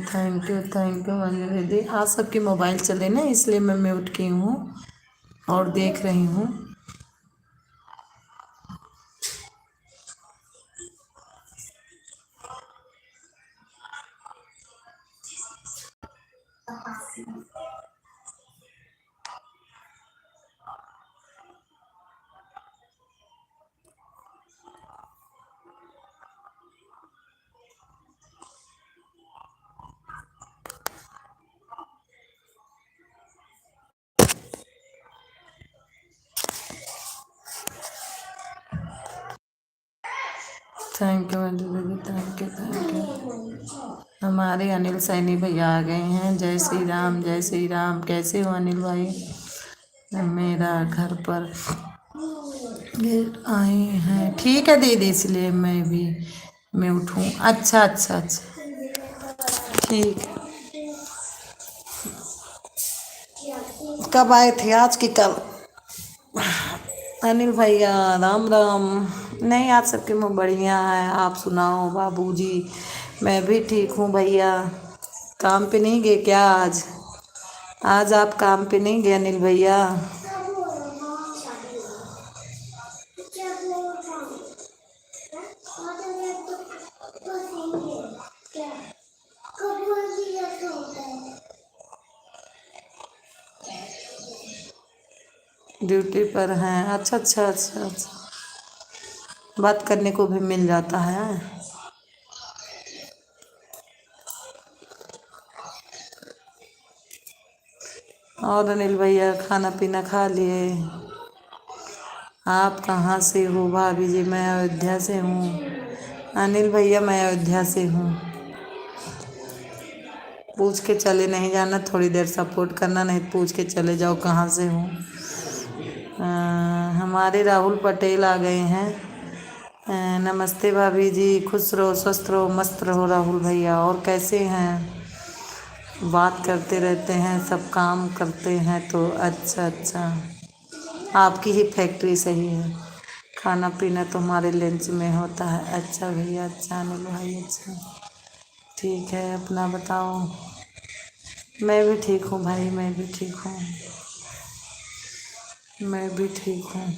Speaker 1: Thank you Manju दीदी। आज सबकी मोबाइल चले ना, इसलिए मैं म्यूट की हूँ और देख रही हूँ। थैंक यू मंजू दीदी, थैंक यू। हमारे अनिल सैनी भैया आ गए हैं। जय श्री राम, जय श्री राम। कैसे हो अनिल भाई? मेरा घर पर आए हैं। ठीक है दीदी, इसलिए मैं भी म्यूट हूँ। अच्छा अच्छा अच्छा, ठीक है। कब आए थे? आज की कल? अनिल भैया राम राम। नहीं, आज सबके मुँह बढ़िया है। आप सुनाओ बाबूजी? मैं भी ठीक हूँ भैया। काम पे नहीं गए क्या आज? आज आप काम पे नहीं गए अनिल भैया? ड्यूटी पर हैं? अच्छा अच्छा अच्छा अच्छा, बात करने को भी मिल जाता है। और अनिल भैया खाना पीना खा लिए? आप कहाँ से हो भाभी जी? मैं अयोध्या से हूँ। अनिल भैया मैं अयोध्या से हूँ। पूछ के चले नहीं जाना, थोड़ी देर सपोर्ट करना, नहीं पूछ के चले जाओ कहाँ से हूँ। हमारे राहुल पटेल आ गए हैं। नमस्ते भाभी जी, खुश रहो, स्वस्थ रहो, मस्त रहो राहुल भैया। और कैसे हैं? बात करते रहते हैं, सब काम करते हैं तो अच्छा अच्छा। आपकी ही फैक्ट्री सही है। खाना पीना तो हमारे लंच में होता है। अच्छा भैया, अच्छा अनिल भाई, अच्छा ठीक है। अपना बताओ? मैं भी ठीक हूँ भाई, मैं भी ठीक हूँ, मैं भी ठीक हूँ।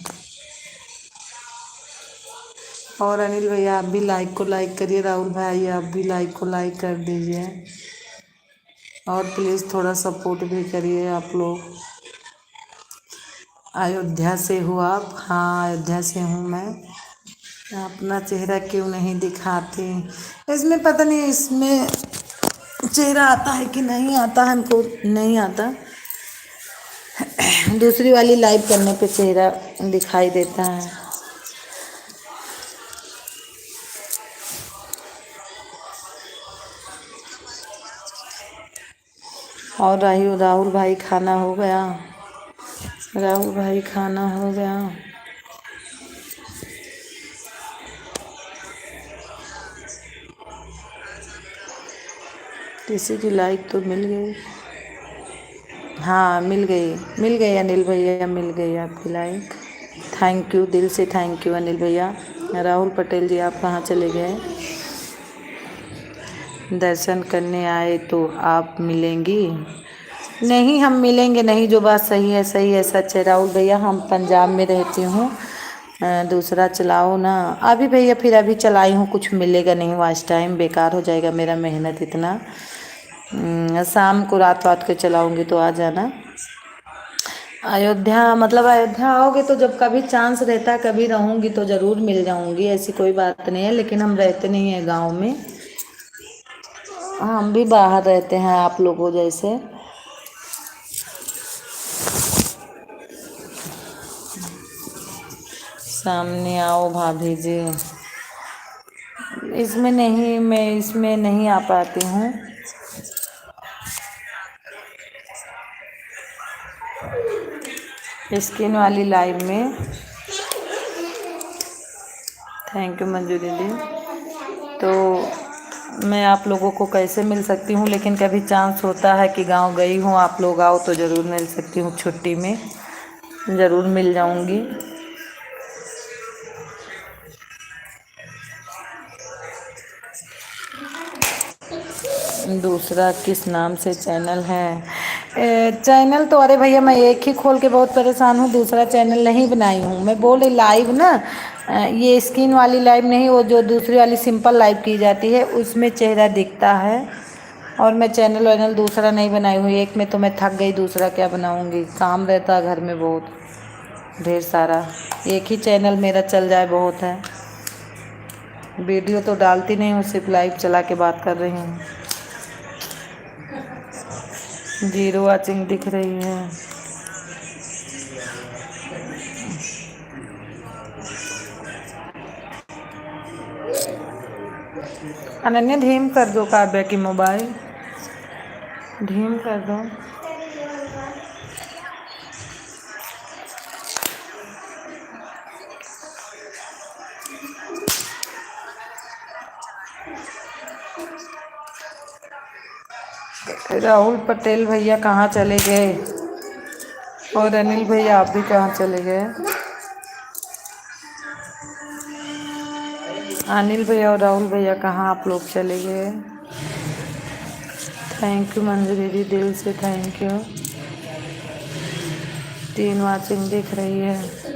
Speaker 1: और अनिल भैया आप भी लाइक को लाइक करिए, राहुल भाई आप भी लाइक को लाइक कर दीजिए, और प्लीज़ थोड़ा सपोर्ट भी करिए आप लोग। अयोध्या से हो आप? हाँ अयोध्या से हूँ मैं। अपना चेहरा क्यों नहीं दिखाते? इसमें पता नहीं, इसमें चेहरा आता है कि नहीं आता है, हमको नहीं आता। दूसरी वाली लाइव करने पे चेहरा दिखाई देता है। और राहुल भाई खाना हो गया? राहुल भाई खाना हो गया? किसी की लाइक तो मिल गई। हाँ मिल गई अनिल भैया, मिल गई आपकी लाइक। थैंक यू, दिल से थैंक यू अनिल भैया। राहुल पटेल जी आप कहाँ चले गए? दर्शन करने आए तो आप मिलेंगी? नहीं हम मिलेंगे नहीं, जो बात सही है सही है, सच है राहुल भैया। हम पंजाब में रहती हूँ। दूसरा चलाओ ना अभी भैया, फिर अभी चलाई हूँ, कुछ मिलेगा नहीं, वाच टाइम बेकार हो जाएगा मेरा मेहनत इतना। शाम को रात के चलाऊँगी तो आ जाना। अयोध्या मतलब अयोध्या आओगे तो जब कभी चांस रहता है, कभी रहूँगी तो ज़रूर मिल जाऊँगी, ऐसी कोई बात नहीं है। लेकिन हम रहते नहीं हैं गांव में, हम भी बाहर रहते हैं आप लोगों जैसे। सामने आओ भाभी जी। इसमें नहीं, मैं इसमें नहीं आ पाती हूँ। स्किन वाली लाइव में। थैंक यू मंजू दीदी। तो मैं आप लोगों को कैसे मिल सकती हूँ? लेकिन कभी चांस होता है कि गांव गई हूँ, आप लोग आओ तो ज़रूर मिल सकती हूँ, छुट्टी में ज़रूर मिल जाऊँगी। दूसरा किस नाम से चैनल है? चैनल तो अरे भैया मैं एक ही खोल के बहुत परेशान हूँ, दूसरा चैनल नहीं बनाई हूँ। मैं बोल रही लाइव ना, ये स्किन वाली लाइव नहीं, वो जो दूसरी वाली सिंपल लाइव की जाती है उसमें चेहरा दिखता है। और मैं चैनल वैनल दूसरा नहीं बनाई हुई, एक में तो मैं थक गई, दूसरा क्या बनाऊँगी, काम रहता है घर में बहुत ढेर सारा। एक ही चैनल मेरा चल जाए बहुत है। वीडियो तो डालती नहीं हूँ, सिर्फ लाइव चला के बात कर रही हूँ। 0 वाचिंग दिख रही है। अनन्या धीम कर दो काव्या की मोबाइल, धीम कर दो। राहुल पटेल भैया कहाँ चले गए, और अनिल भैया आप भी कहाँ चले गए। अनिल भैया और राहुल भैया कहाँ आप लोग चले गए। थैंक यू मंजू दीदी, दिल से थैंक यू। 3 वाचिंग दिख रही है।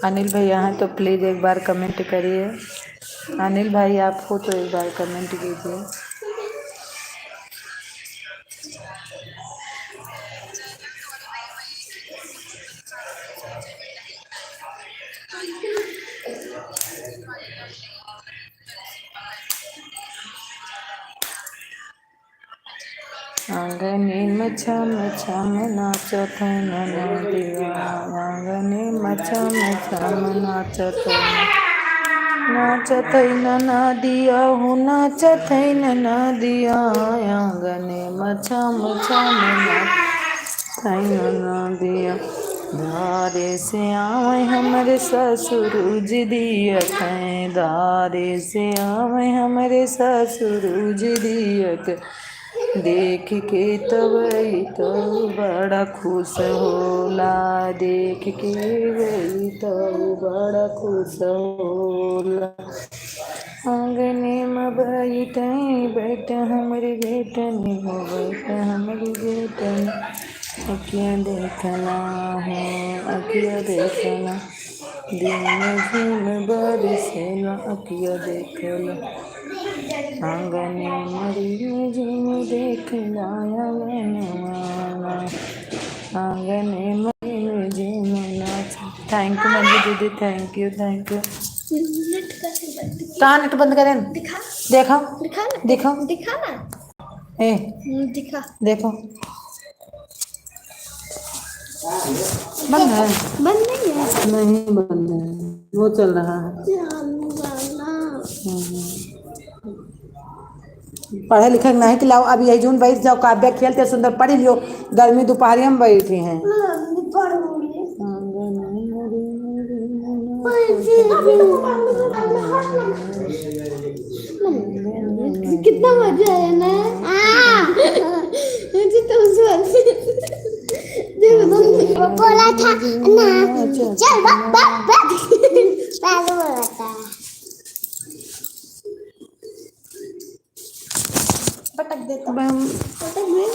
Speaker 1: अनिल भैया हैं तो प्लीज़ एक बार कमेंट करिए। अनिल भाई आप हो तो एक बार कमेंट कीजिए। आंगने में छम छम नाचत है नदिया, आंगने में छम छम नाचत है नदिया, हो नाचत है नदिया, आंगने में छम छम नाचत है नदिया। धारे से आवे हमरे ससुरुज दियत है, धारे से आवे हमरे ससुरुज दियत, देख के तब तो बड़ा खुश होला, देख के वही तो बड़ा खुश होला। आंगने में बैठ हमारी बेटनी हो, बैठ हमारी बेटनी, अखियाँ देखना है अखियाँ देखना, दिन झूम बरसेला अखियाँ देखला, आंगने मरी में झूम देखला, आंगने मरी में झूम नाच। थैंक यू मंजू दीदी, थैंक यू थैंक यू। कहाँ नेट बंद करें,
Speaker 2: दिखा
Speaker 1: देखो
Speaker 2: दिखा ना,
Speaker 1: देखो
Speaker 2: दिखा ना,
Speaker 1: ए
Speaker 2: दिखा,
Speaker 1: देखो बंद है,
Speaker 2: बंद नहीं है,
Speaker 1: नहीं बंद है, वो चल रहा है। पढ़े लिखे नहीं कि लाओ अभी यही जून बैठ जाओ, काव्य खेलते सुंदर पढ़ लियो, गर्मी दोपहर में बैठी हैं।
Speaker 2: कितना मजा आया ना, मुझे तो उस वो बोला था ना, चल पहले बोला था, पटक देता, पटक दे।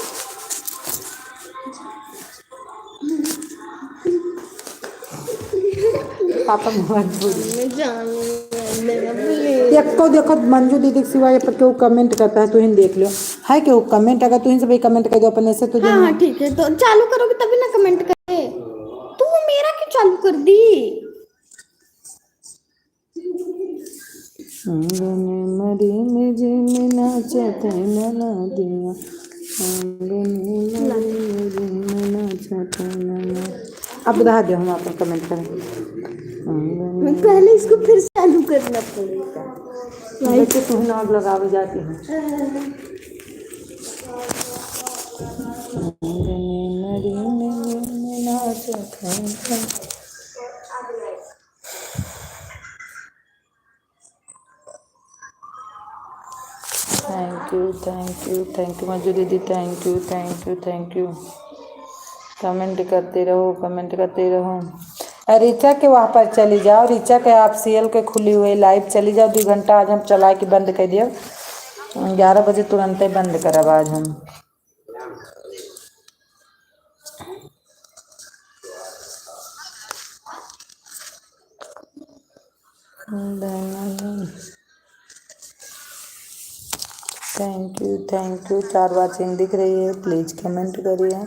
Speaker 1: पापा देखो देखो मंजू दीदी के सिवाय पर क्यों कमेंट करता है, तो इन देख लो है क्यों कमेंट, अगर तुम सभी कमेंट कर दो अपने से तो
Speaker 2: हाँ हाँ ठीक है, तो चालू करोगे तभी ना कमेंट करे, तू मेरा क्यों चालू कर दी।
Speaker 1: आंगने मरी में झूम नाचत है नदिया, आंगने मरी में झूम नाचत है नदिया। अब बता दो हम आपको कमेंट करें,
Speaker 2: पहले इसको फिर चालू करना पड़ेगा,
Speaker 1: बच्चे तुम नाग लगावे जाती हो। आंगने मरी में झूम नाचत है। थैंक यू मंजू दीदी, थैंक यू। कमेंट करते रहो, कमेंट करते रहो। रीचा के वहाँ पर चली जाओ, रीचा के आप सीएल के खुली हुई लाइव चली जाओ, 2 घंटा आज हम चला के बंद कर दियो, 11 बजे तुरंत ही बंद करब आज हम। थैंक यू 4 वाचिंग दिख रही है, प्लीज कमेंट करिए।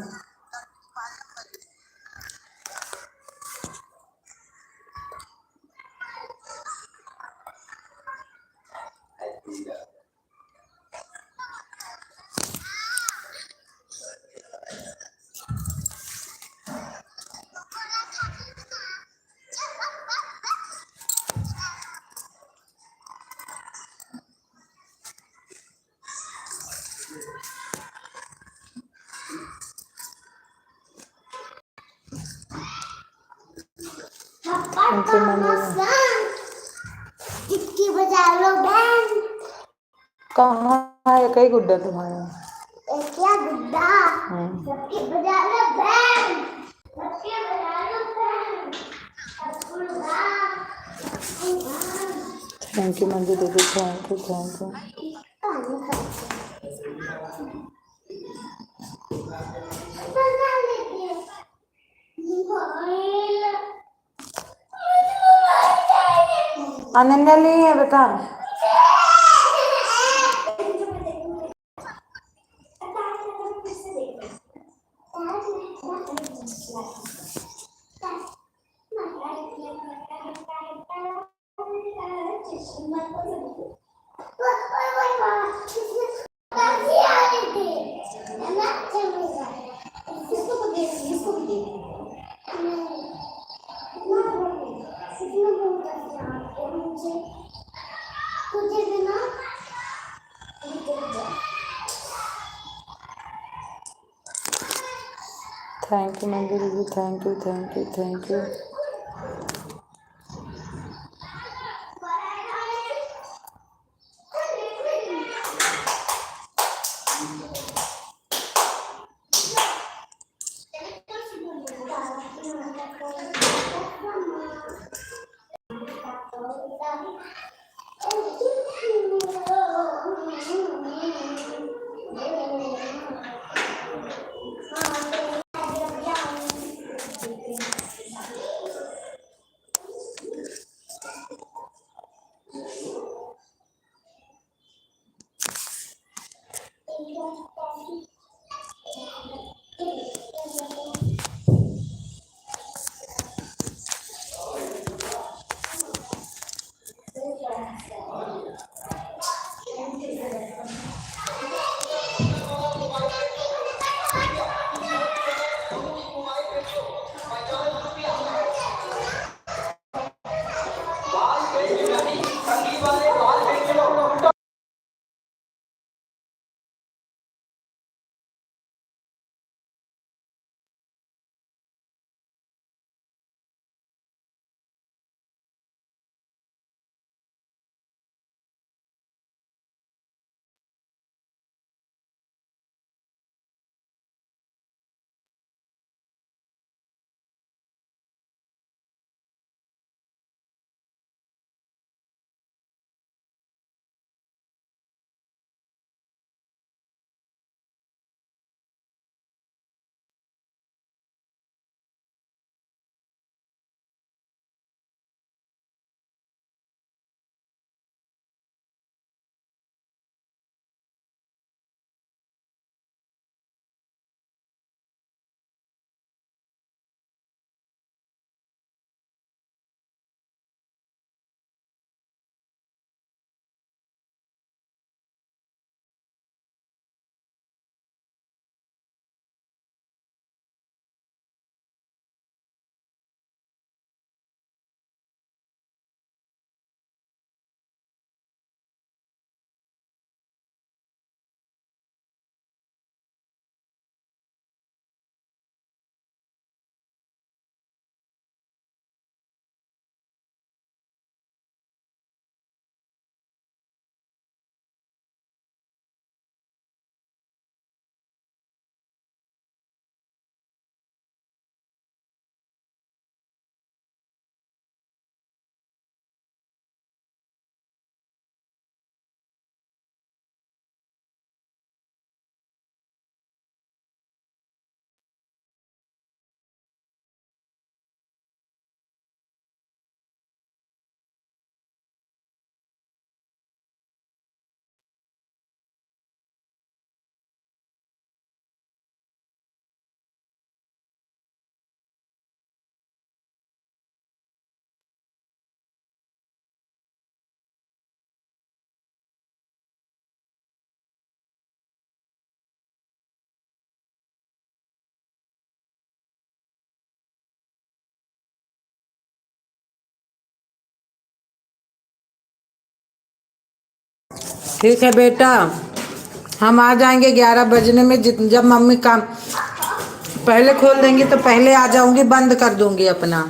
Speaker 1: Thank you Manju.
Speaker 2: टिक्की बजा लो बैंड।
Speaker 1: कहाँ है कई गुड्डा तुम्हारा?
Speaker 2: क्या गुड्डा? टिक्की बजा लो बैंड। टिक्की बजा लो बैंड।
Speaker 1: थैंक यू मंजू दीदी, थैंक यू। अनन्या नहीं है बेटा। थैंक यू मंजू दीदी, थैंक यू। ठीक है बेटा, हम आ जाएंगे 11 बजने में। जब मम्मी काम पहले खोल देंगी तो पहले आ जाऊंगी, बंद कर दूंगी अपना।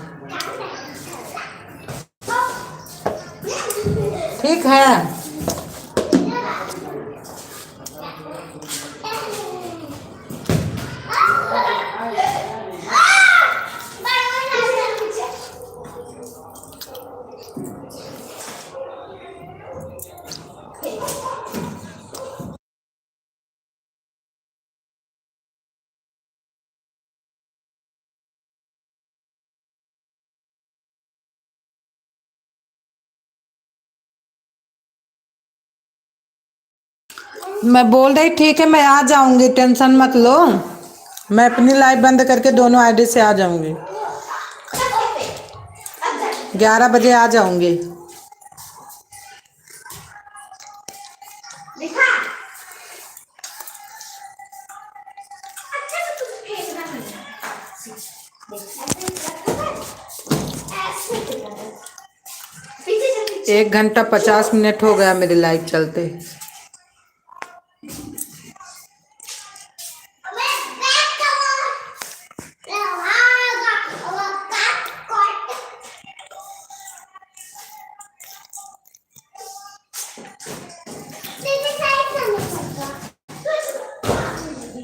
Speaker 1: ठीक है। मैं बोल रही ठीक है, मैं आ जाऊंगी, टेंशन मत लो। मैं अपनी लाइव बंद करके दोनों आईडी से आ जाऊंगी। 11 बजे आ जाऊंगी।
Speaker 2: देखा अच्छा तो तुझे फेंकना नहीं है। ऐसे करना है। पीछे चल पीछे।
Speaker 1: 1 घंटा 50 मिनट हो गया मेरी लाइव चलते।
Speaker 2: अबे बैक कवर लगागा और काट काट तेरे साइड से नहीं पड़ता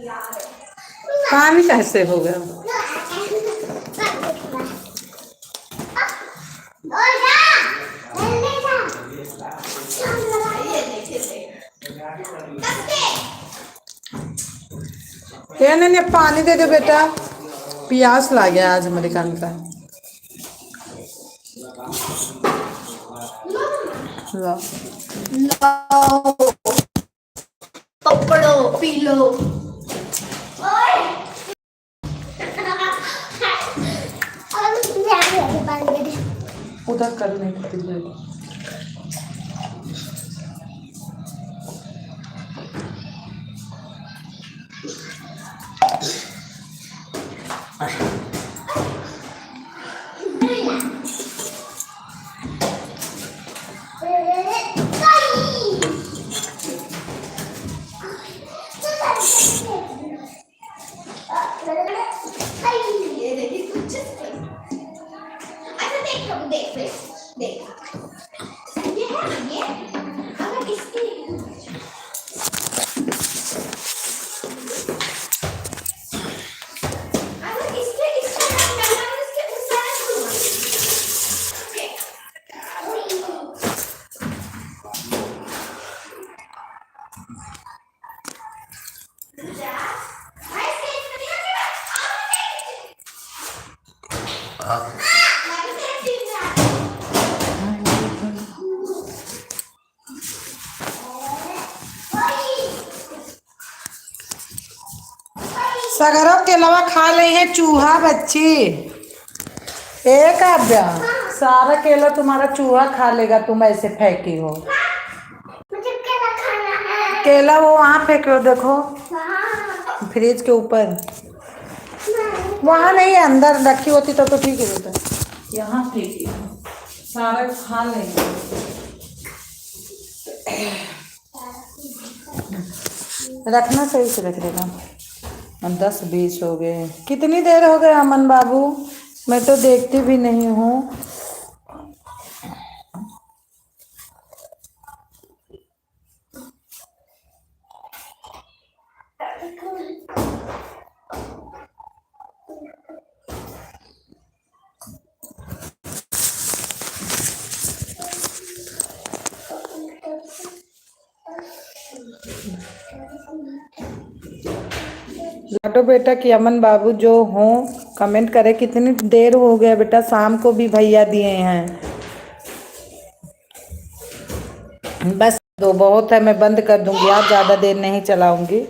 Speaker 2: यार
Speaker 1: पानी कैसे हो गया? ये नहीं, पानी दे दो बेटा, प्यास लग गया आज मेरे कान का। लो।
Speaker 2: पकड़ो पी लो
Speaker 1: उधर करने के लिए
Speaker 2: ये देखिए कुछ अच्छा देख देख ये है ये अगर इसके अगर इसके इसका नाम डालना है इसके उस
Speaker 1: सगरों के अलावा खा रही है चूहा बच्ची। एक आब्या सारा केला तुम्हारा चूहा खा लेगा, तुम ऐसे फेंकी हो।
Speaker 2: मुझे केला खाना है
Speaker 1: केला वो वहाँ फेंके हो, देखो
Speaker 2: वहाँ
Speaker 1: फ्रिज के ऊपर। वहाँ नहीं, अंदर रखी होती तो ठीक है बेटा। यहाँ फेंकी सारा खा लेंगे। रखना सही से रख देगा। 10-20 हो गए। कितनी देर हो गए अमन बाबू? मैं तो देखती भी नहीं हूँ। लाडो बेटा कि अमन बाबू जो हो कमेंट करे। कितनी देर हो गया बेटा? शाम को भी भैया दिए हैं। बस दो बहुत है, मैं बंद कर दूंगी, आज ज़्यादा देर नहीं चलाऊंगी।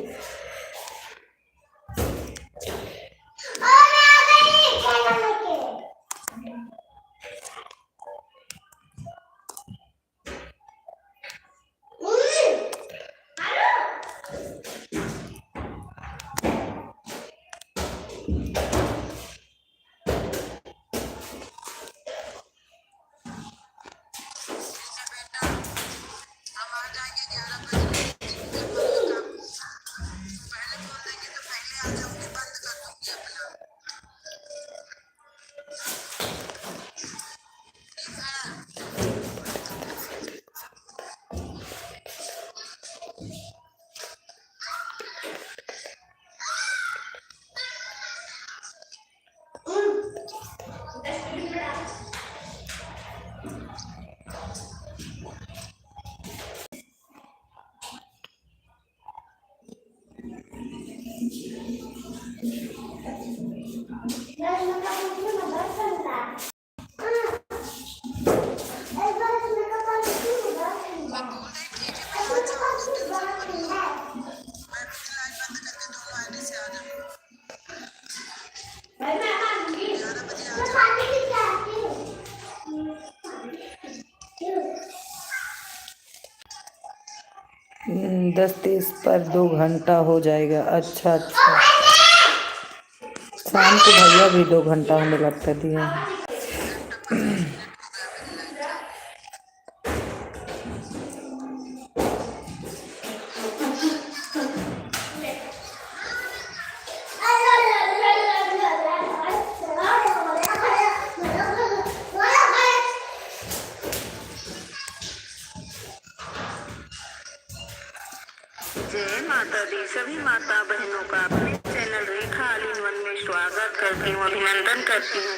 Speaker 1: हम आ जाएंगे 11 बजे। दस 30 पर 2 घंटा हो जाएगा। अच्छा अच्छा, शाम को भैया भी 2 घंटा होने लगता दिया।
Speaker 4: जय माता दी। सभी माता बहनों का अपने channel Rekha all in one में स्वागत करती हूँ, अभिनंदन करती हूँ।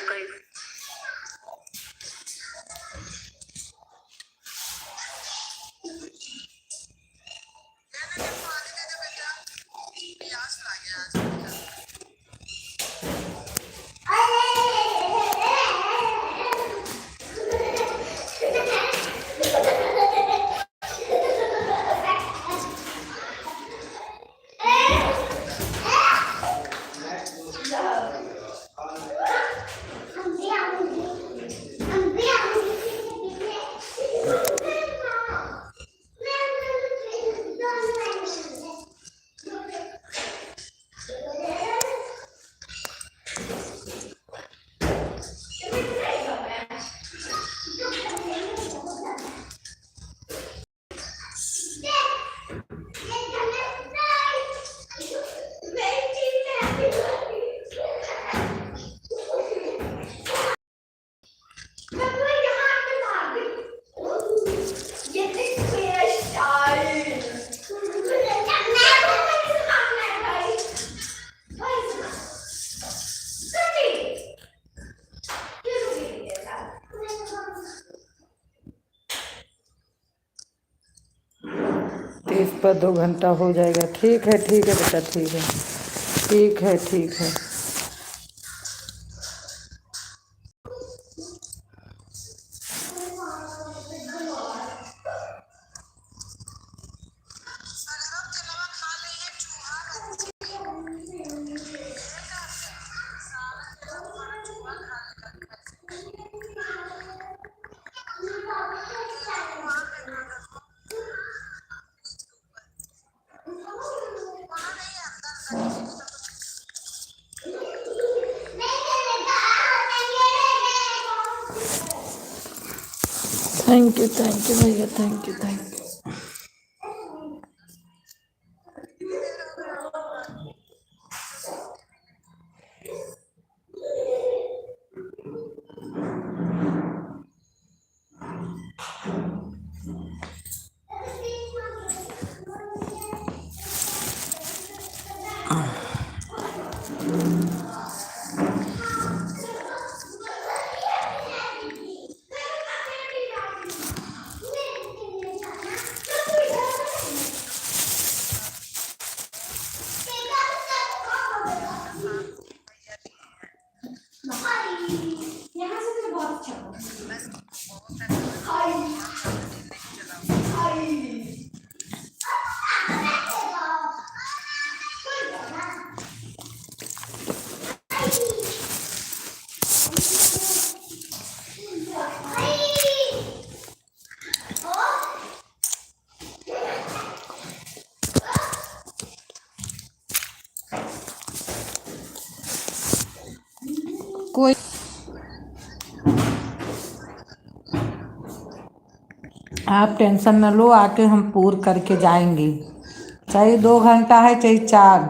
Speaker 1: इस पर 2 घंटा हो जाएगा। ठीक है बेटा, ठीक है, ठीक है, ठीक है। थैंक यू भैया, थैंक यू। कोई आप टेंशन न लो, आके हम पूर करके जाएंगे। चाहे 2 घंटा है, चाहे 4।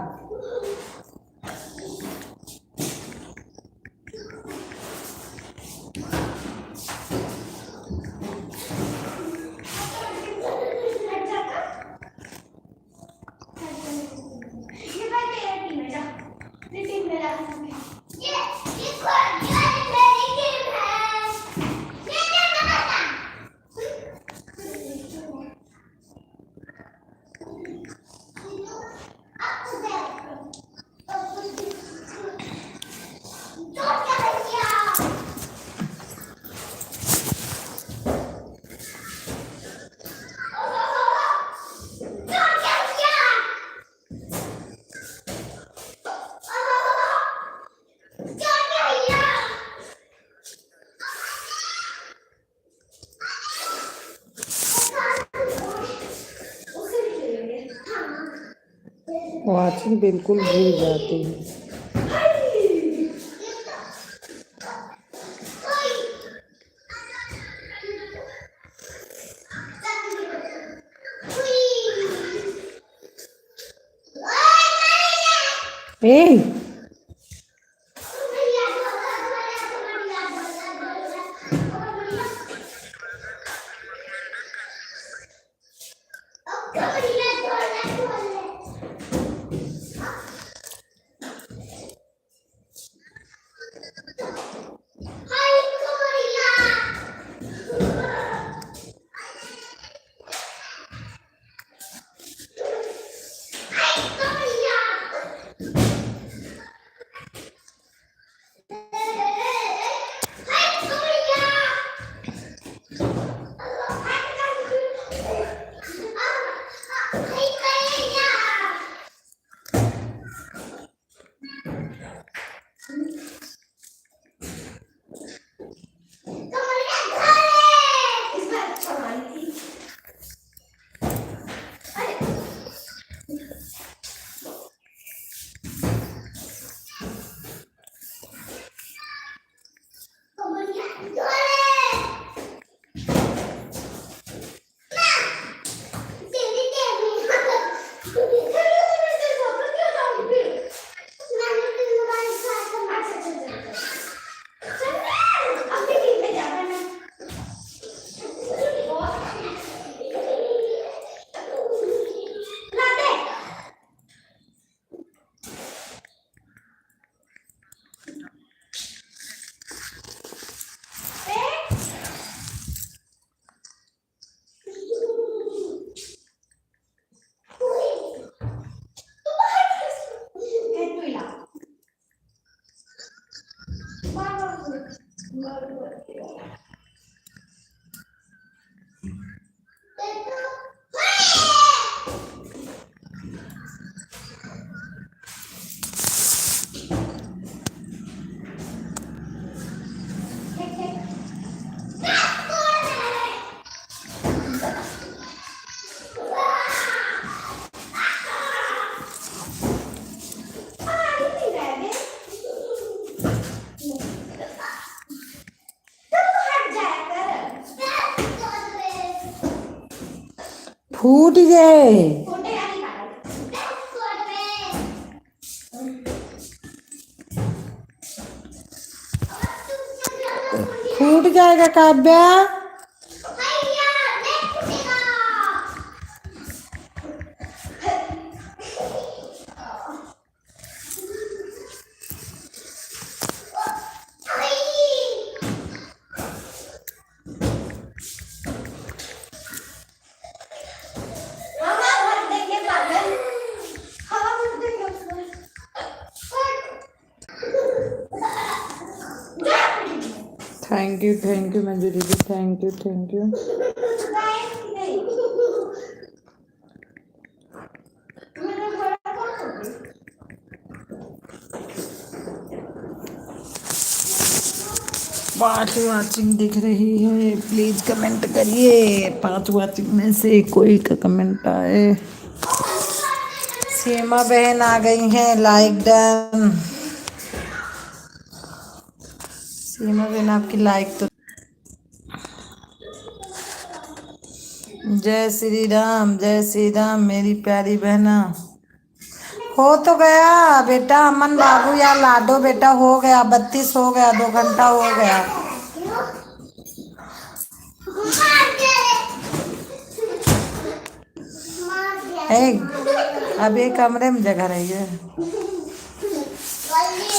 Speaker 1: वाचिंग बिल्कुल भूल जाती है। ए फूट गए। फूट जाएगा काव्या। थैंक यू मंजू दीदी, थैंक यू। पांच वाचिंग दिख रही है, प्लीज कमेंट करिए। 5 वाचिंग में से कोई का कमेंट आए। सीमा बहन आ गई हैं, लाइक डन। सीमा बहन आपकी लाइक तो। जय श्री राम मेरी प्यारी बहना। हो तो गया बेटा अमन बाबू या लाडो बेटा, हो गया 32 हो गया, 2 घंटा हो गया। अब ये कमरे में जगह रही है।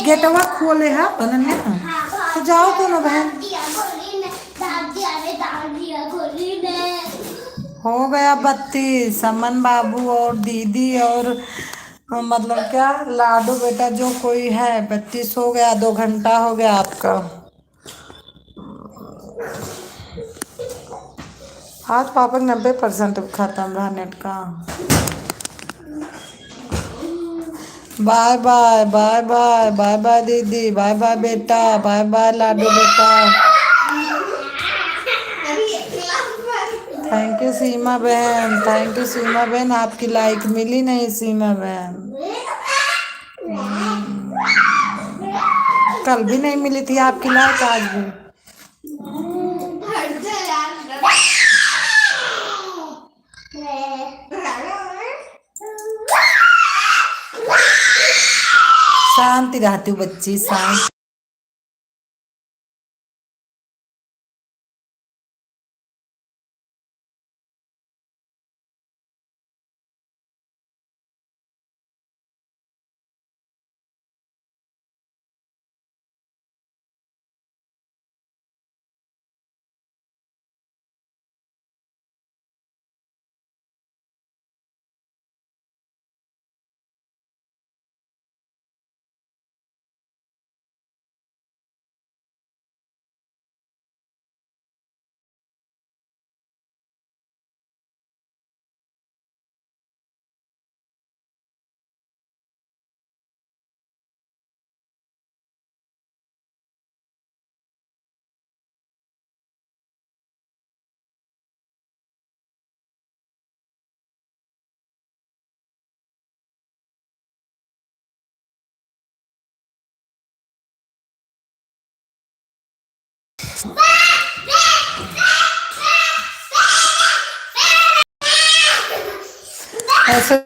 Speaker 1: गेटवा खोले है अनन्या, तो जाओ तो ना बहन। हो गया 32। अमन बाबू और दीदी और मतलब क्या लाडू बेटा जो कोई है 32 हो गया, 2 घंटा हो गया आपका। आज पापा 90% खत्म रहा नेट का। Bye bye bye bye bye bye दीदी, बाय बाय बेटा, बाय बाय लाडू बेटा। थैंक यू सीमा बहन, थैंक यू सीमा बहन, आपकी लाइक मिली नहीं सीमा बहन। कल भी नहीं मिली थी आपकी लाइक, आज भी।
Speaker 2: हट जा यार।
Speaker 1: शांति रहती हूँ बच्ची, शांत। ऐसे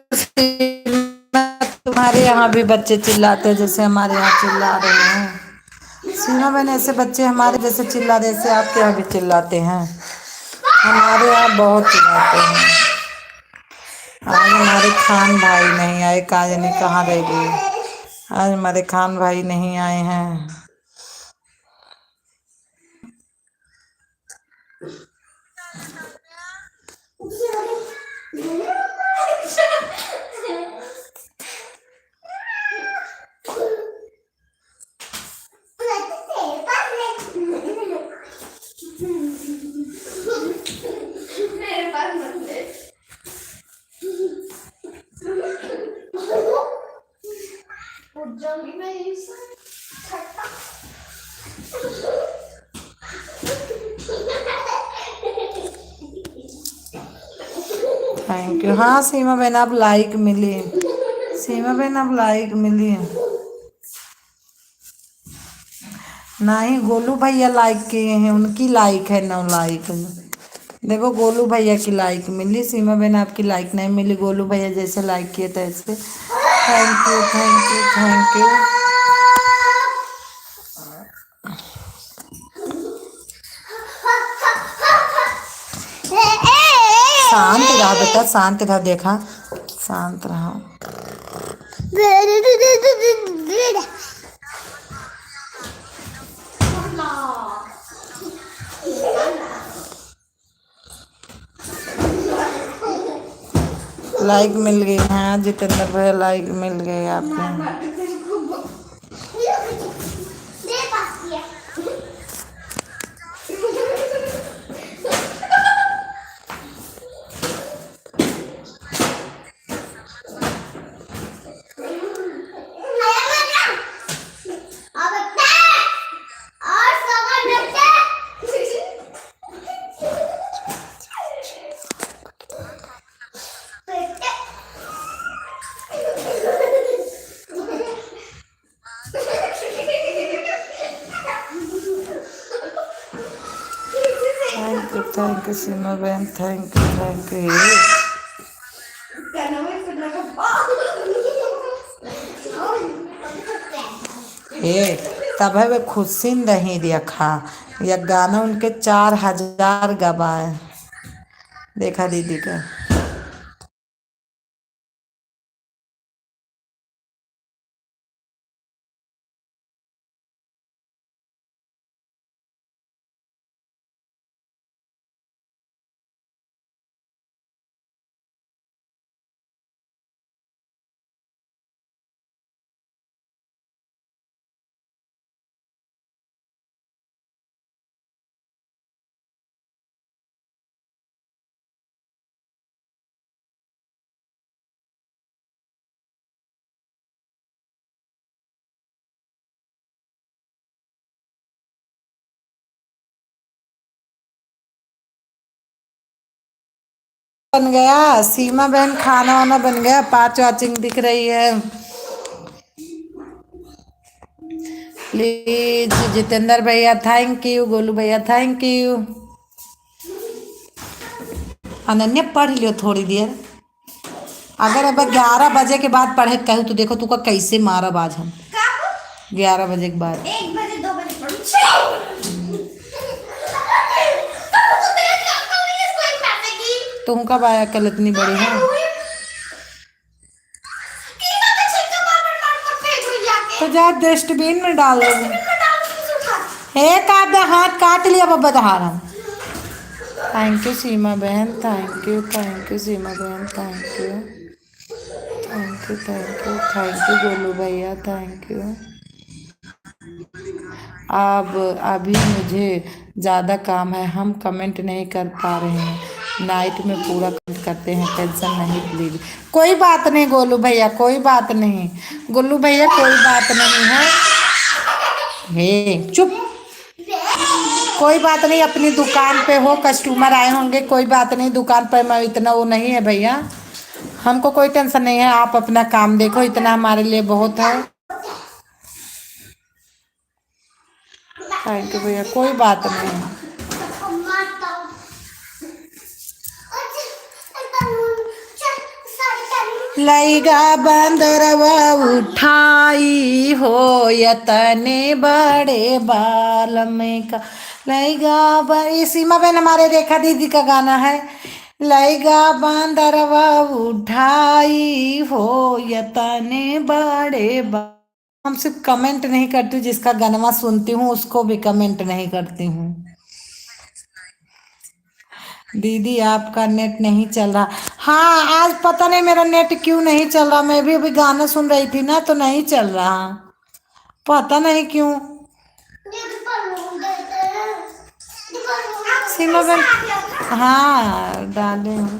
Speaker 1: तुम्हारे यहाँ भी बच्चे चिल्लाते हैं जैसे हमारे यहाँ चिल्ला रहे हैं। सीमा बहन, ऐसे बच्चे हमारे जैसे चिल्ला रहे, ऐसे आपके यहाँ भी चिल्लाते हैं? हमारे यहाँ बहुत चिल्लाते हैं। आज हमारे खान भाई नहीं आए, का जाने कहाँ रह गए। आज हमारे खान भाई नहीं आए हैं।
Speaker 2: मेरे पास मत ले। उठ जाऊंगी मैं यहीं से। छट्टा।
Speaker 1: Thank you. हाँ सीमा बहन, आप लाइक मिली। सीमा बहन, आप लाइक मिली। नहीं, गोलू भैया लाइक किए हैं, उनकी लाइक है 9 लाइक। देखो, गोलू भैया की लाइक मिली, सीमा बहन आपकी लाइक नहीं मिली। गोलू भैया जैसे लाइक किए थे ऐसे। Thank you, thank you, thank you. शांत रहा बेटा, शांत रहा, देखा, शांत रहा। लाइक मिल गई। हाँ जितेंद्र भैया, लाइक मिल गई आपको। थैंक यू सीमा बहन, थैंक यू, थैंक यू। ये तब है वे खुशी नहीं रखा, या गाना उनके 4000 गवाए। देखा दीदी का। बन गया सीमा बहन, खाना वाना बन गया, पाँच वाचिंग दिख रही है। प्लीज जितेंद्र भैया थैंक यू, गोलू भैया थैंक यू। अनन्या पढ़ लियो थोड़ी देर, अगर अब 11 बजे के बाद पढ़े कहूँ तो देखो तुका कैसे मारब आज हम। 11 बजे के बाद
Speaker 2: 1 बजे 2 बजे पढ़ू।
Speaker 1: तुम कब आया कल इतनी बड़ी है? तो जा डस्टबिन में डाल दो। एक आधा हाथ काट लिया बब्बा दहारा। थैंक यू सीमा बहन, थैंक यू सीमा बहन, थैंक यू गोलू भैया, थैंक यू। अब अभी मुझे ज़्यादा काम है, हम कमेंट नहीं कर पा रहे हैं, नाइट में पूरा कमेंट करते हैं, टेंशन नहीं प्लीज। कोई बात नहीं गोलू भैया, कोई बात नहीं गोलू भैया, कोई बात नहीं है। हे चुप, कोई बात नहीं, अपनी दुकान पे हो, कस्टमर आए होंगे, कोई बात नहीं, दुकान पर मैं इतना वो नहीं है भैया, हमको कोई टेंशन नहीं है। आप अपना काम देखो, इतना हमारे लिए बहुत है। थैंक यू भैया, कोई बात नहीं। लैगा बंदरवा उठाई हो यतने बड़े बाल में का लैगा। ये सीमा बहन हमारे रेखा दीदी का गाना है। लैगा बंदरवा उठाई हो यतने बड़े बाल। हम सिर्फ कमेंट नहीं करती, जिसका गाना सुनती हूँ उसको भी कमेंट नहीं करती हूँ। दीदी आपका नेट नहीं चल रहा। हाँ आज पता नहीं मेरा नेट क्यों नहीं चल रहा, मैं भी अभी गाना सुन रही थी ना तो नहीं चल रहा, पता नहीं क्यों। सीमा बहन हाँ डाले हूँ।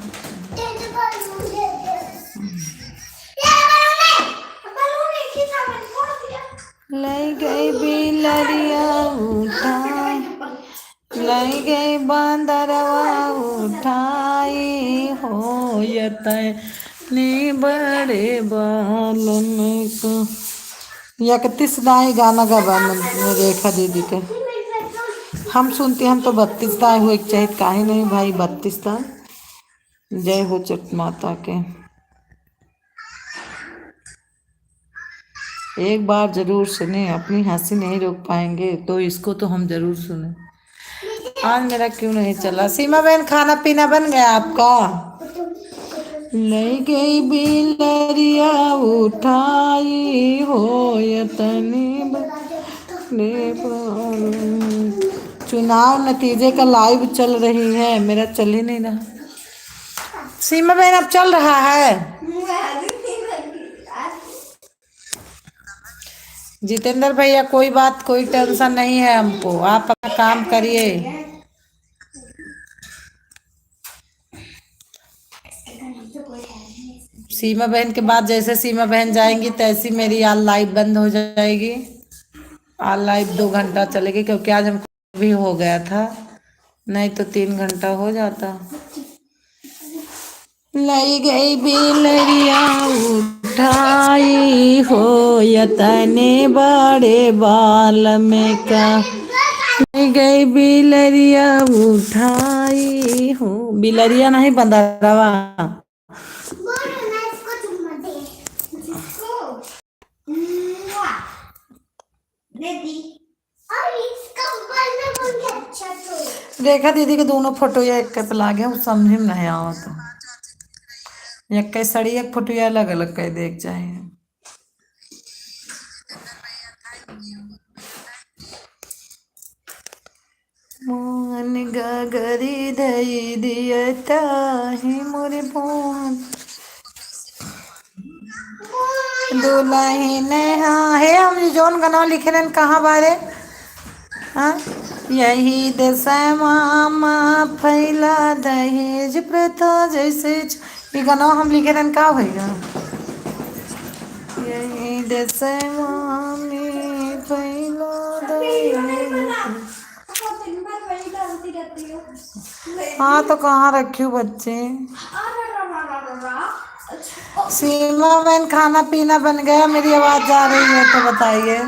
Speaker 1: ले गई बिलरिया उठाई, ले गई बंदरवा उठाई हो यतने बड़े बाल में को। 31 दाई गाना गवा रेखा दीदी के हम सुनते, हम तो 32 दाई हुए चाहे काहे नहीं भाई, 32 दाई। जय हो चट माता के। एक बार जरूर सुने, अपनी हंसी नहीं रोक पाएंगे तो इसको तो हम जरूर सुने। आज मेरा क्यों नहीं चला? सीमा बहन खाना पीना बन गया आपका? ले गई बिलरिया उठाई हो यतनी। चुनाव नतीजे का लाइव चल रही है, मेरा चल ही नहीं रहा। सीमा बहन अब चल रहा है। जितेंद्र भैया कोई बात, कोई टेंशन नहीं है हमको, आप अपना काम करिए। सीमा बहन के बाद जैसे सीमा बहन जाएंगी तैसी मेरी आल लाइव बंद हो जाएगी। आल लाइव 2 घंटा चलेगी, क्योंकि आज हमको भी हो गया था, नहीं तो 3 घंटा हो जाता। लाई गई बिलरिया उठाई हो यतने बड़े बाल में का। लाई गई बिलरिया उठाई हो, बिलरिया नहीं बंदरवा। रेखा दीदी के दोनों फोटो या एक पे लागे, वो समझ में नहीं आवत। एक कई सड़ी एक फोटो या अलग अलग कई देख जाए। मोहन गगरी दई दियता ही मोरे मोहन दुल्हन। हाँ है हम जोन गाना लिखे रहे कहाँ बारे। हाँ यही दशमा फैला दहेज प्रथा जैसे, ये गाना हम लिखे रहे का होगा। यही दशमा में फैला दहेज। हाँ तो कहाँ रखी हो बच्चे। सीमा बहन खाना पीना बन गया, मेरी आवाज जा रही है तो बताइए।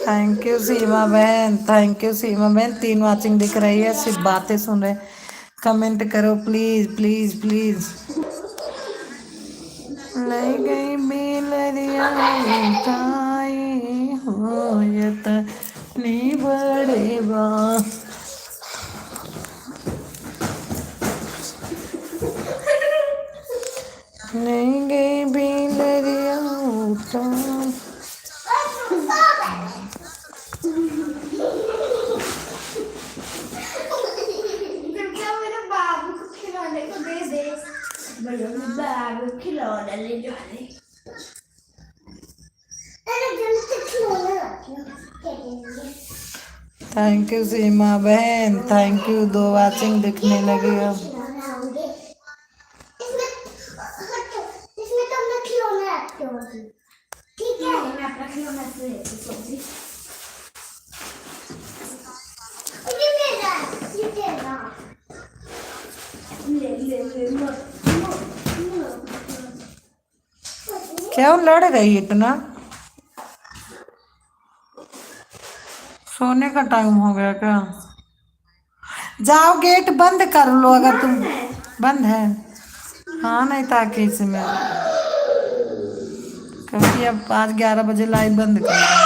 Speaker 1: थैंक यू सीमा बहन, थैंक यू सीमा बहन। 3 वाचिंग दिख रही है, सिर्फ बातें सुन रहे। कमेंट करो प्लीज प्लीज प्लीज। ले गई बिलरिया उठाई होयत नी बड़े बा। नहीं गई बिलरिया उठाई।
Speaker 2: कृपया मेरे बाबू को खिलौने को दे दे। भैया मेरे बाबू खिलौना ले जाने। अरे जल्दी से खिलौना रखियो।
Speaker 1: थैंक यू सीमा बहन, थैंक यू। 2 वाचिंग दिखने लगी अब।
Speaker 2: इसमें तो अपना खिलौना रखते हो। ठीक है, मैं अपना खिलौना से सोची। ये मेरा, ये तेरा। ले
Speaker 1: क्यों लड़ रही इतना? सोने का टाइम हो गया क्या? जाओ गेट बंद कर लो अगर तुम। बंद है? हाँ, नहीं ताकि इसमें क्योंकि अब आज 11 बजे लाइव बंद कर देंगे।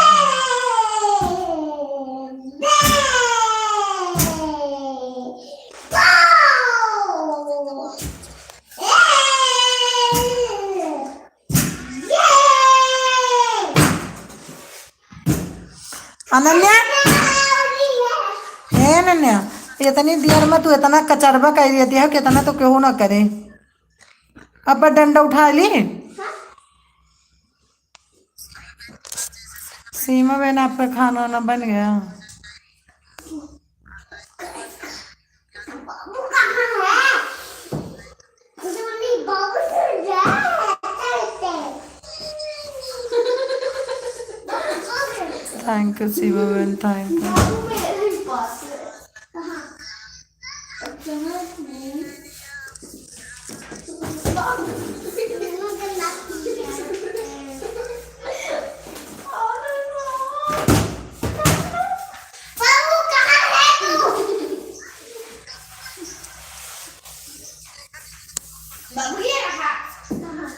Speaker 1: अनन्या, हे अनन्या, इतनी देर में तू इतना कचरबा कर देती है, कितना तो क्यों ना करे। अब डंडा उठा ली। सीमा बहन, आपका खाना वाना बन गया?
Speaker 2: बाबू कहाँ है? मुझे मम्मी बाबू से जा
Speaker 1: थैंक यू सीमा बहन, थैंक यू।
Speaker 2: बाबू मेरे पास है। कहाँ? अच्छा नहीं। बाबू कहाँ है तू? बाबू ये रहा। कहाँ?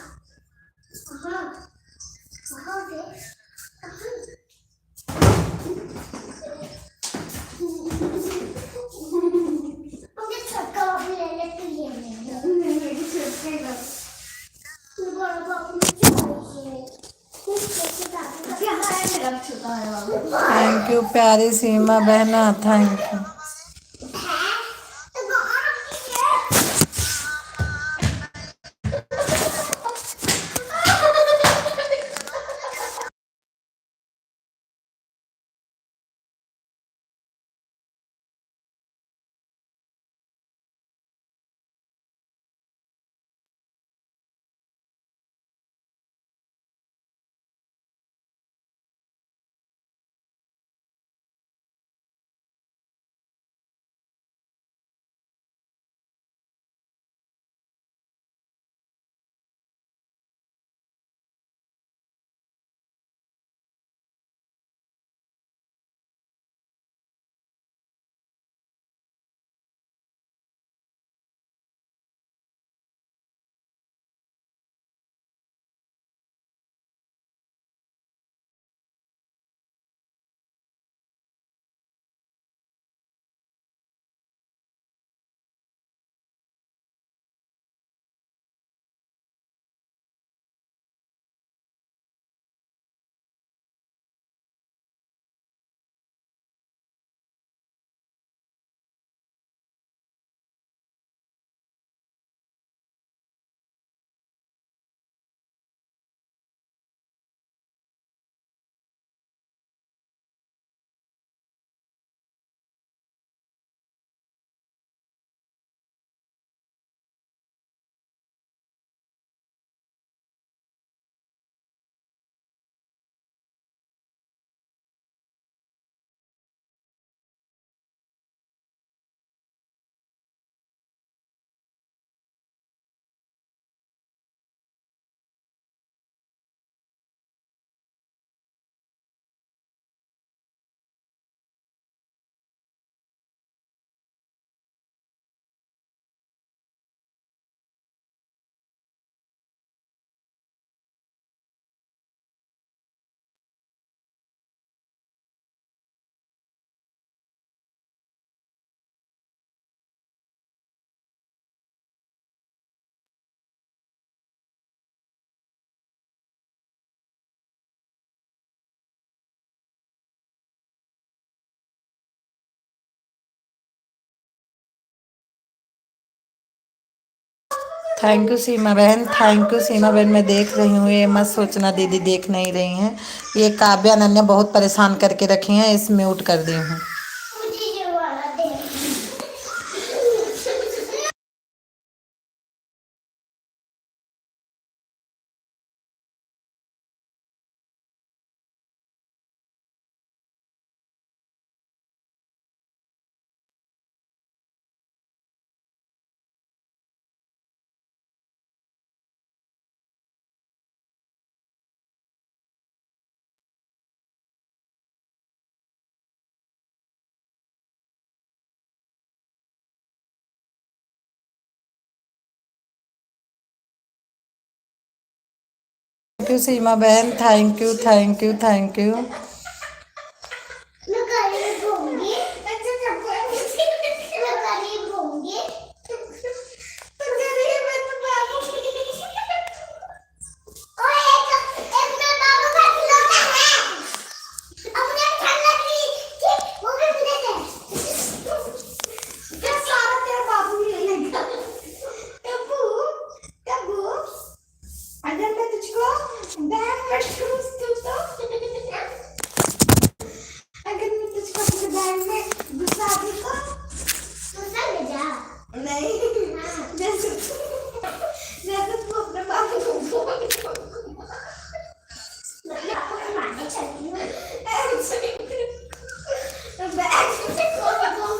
Speaker 2: कहाँ? कहाँ से? मुझे छक्का भी ले ले तू ये मेरे छक्के का तू बड़ा बाबू चाहिए। यहाँ है मेरा छोटा है बाबू।
Speaker 1: थैंक यू प्यारी सीमा बहना, थैंक यू। थैंक यू सीमा बहन, थैंक यू सीमा बहन। मैं देख रही हूँ, ये मत सोचना दीदी देख नहीं रही हैं। ये काव्या अनन्या बहुत परेशान करके रखी हैं, इस म्यूट कर दी हूँ।
Speaker 2: मुझे ये वाला दे।
Speaker 1: थैंक यू सीमा बहन, thank you thank you thank you.
Speaker 2: मैं करीब होंगी। अच्छा चप्पल मैं करीब होंगी। तो करीब मैं तो बाबू। ओए एक मिनट बाबू का खिलौना है। अपने ठंड लग रही थी, वो भी मुझे दे। क्या सारा तेरा बाबू ही लेगा। टप्पू टप्पू अगर मैं तुझको बैग में ठूस दूँ तो अगर मैं तुझको अपने बैग में घुसा दूँ तो ले जा। नहीं जैसे तू अपने बाबू को बोल मारने चलती हूँ ऐसे तो बैग से खोल दूँ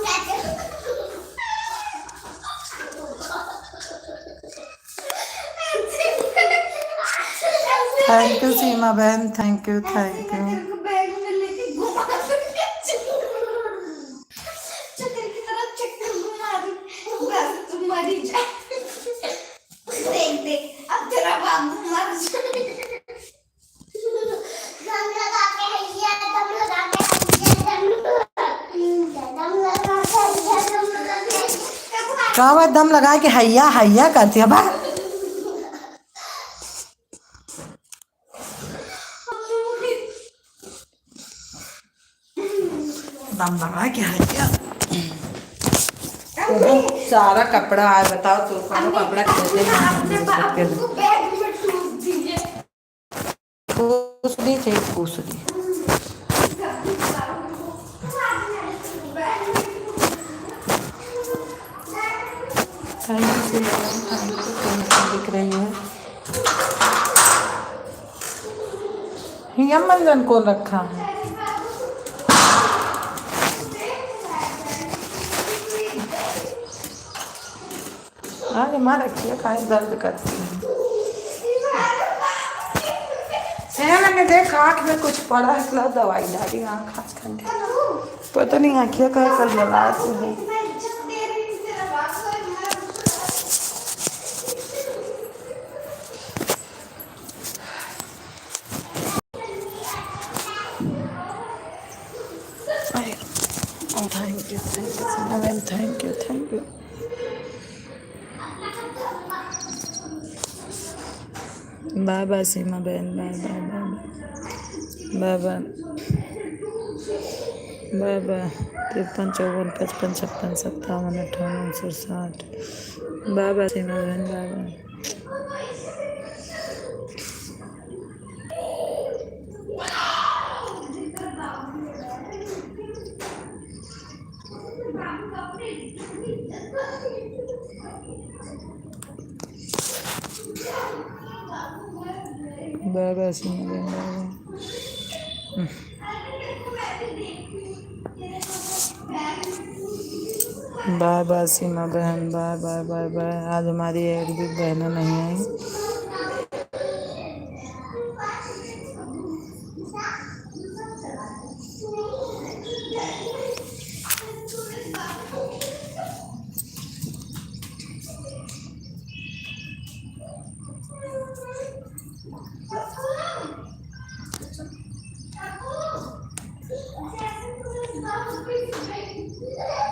Speaker 1: थैंक यू सीमा बहन, thank you thank you.
Speaker 2: Bag में लेके घुमा दूँगी। चक्कर की तरह चक्कर घुमा दूँ, बस तुम मर ही जा। देख देख अब तेरा बाबू मर जाए। दम लगा के हैया, दम लगा के हैया, दम लगा के हैया, दम लगा के हैया।
Speaker 1: क्या बात दम लगा के हैया हैया करती है बा? दम लगा के हैया। सारा कपड़ा है, बताओ तो कपड़ा
Speaker 2: अपने बाबू को बैग में ठूस दीजिए।
Speaker 1: पूछ दी चाहिए, पूछ दी। दिख रही है हिया मंजन को रखा है। अरे माँ रखिए, काहे दर्द करती है। मैंने देखा आँख में कुछ पड़ा है, तो दवाई डाली आँख आज ठंडे। पता नहीं आँखिया कहे कल बला है। Thank you thank you thank you. Bye bye Seema बहन, bye bye bye bye bye bye. 53 54 55 56 57 58 59 60। Bye bye Seema बहन, bye bye. Bye bye Seema बहन, बाय बाय सीमा बहन, बाय बाय बाय बाय। आज हमारी एक भी बहनें नहीं आई।
Speaker 2: Thank you.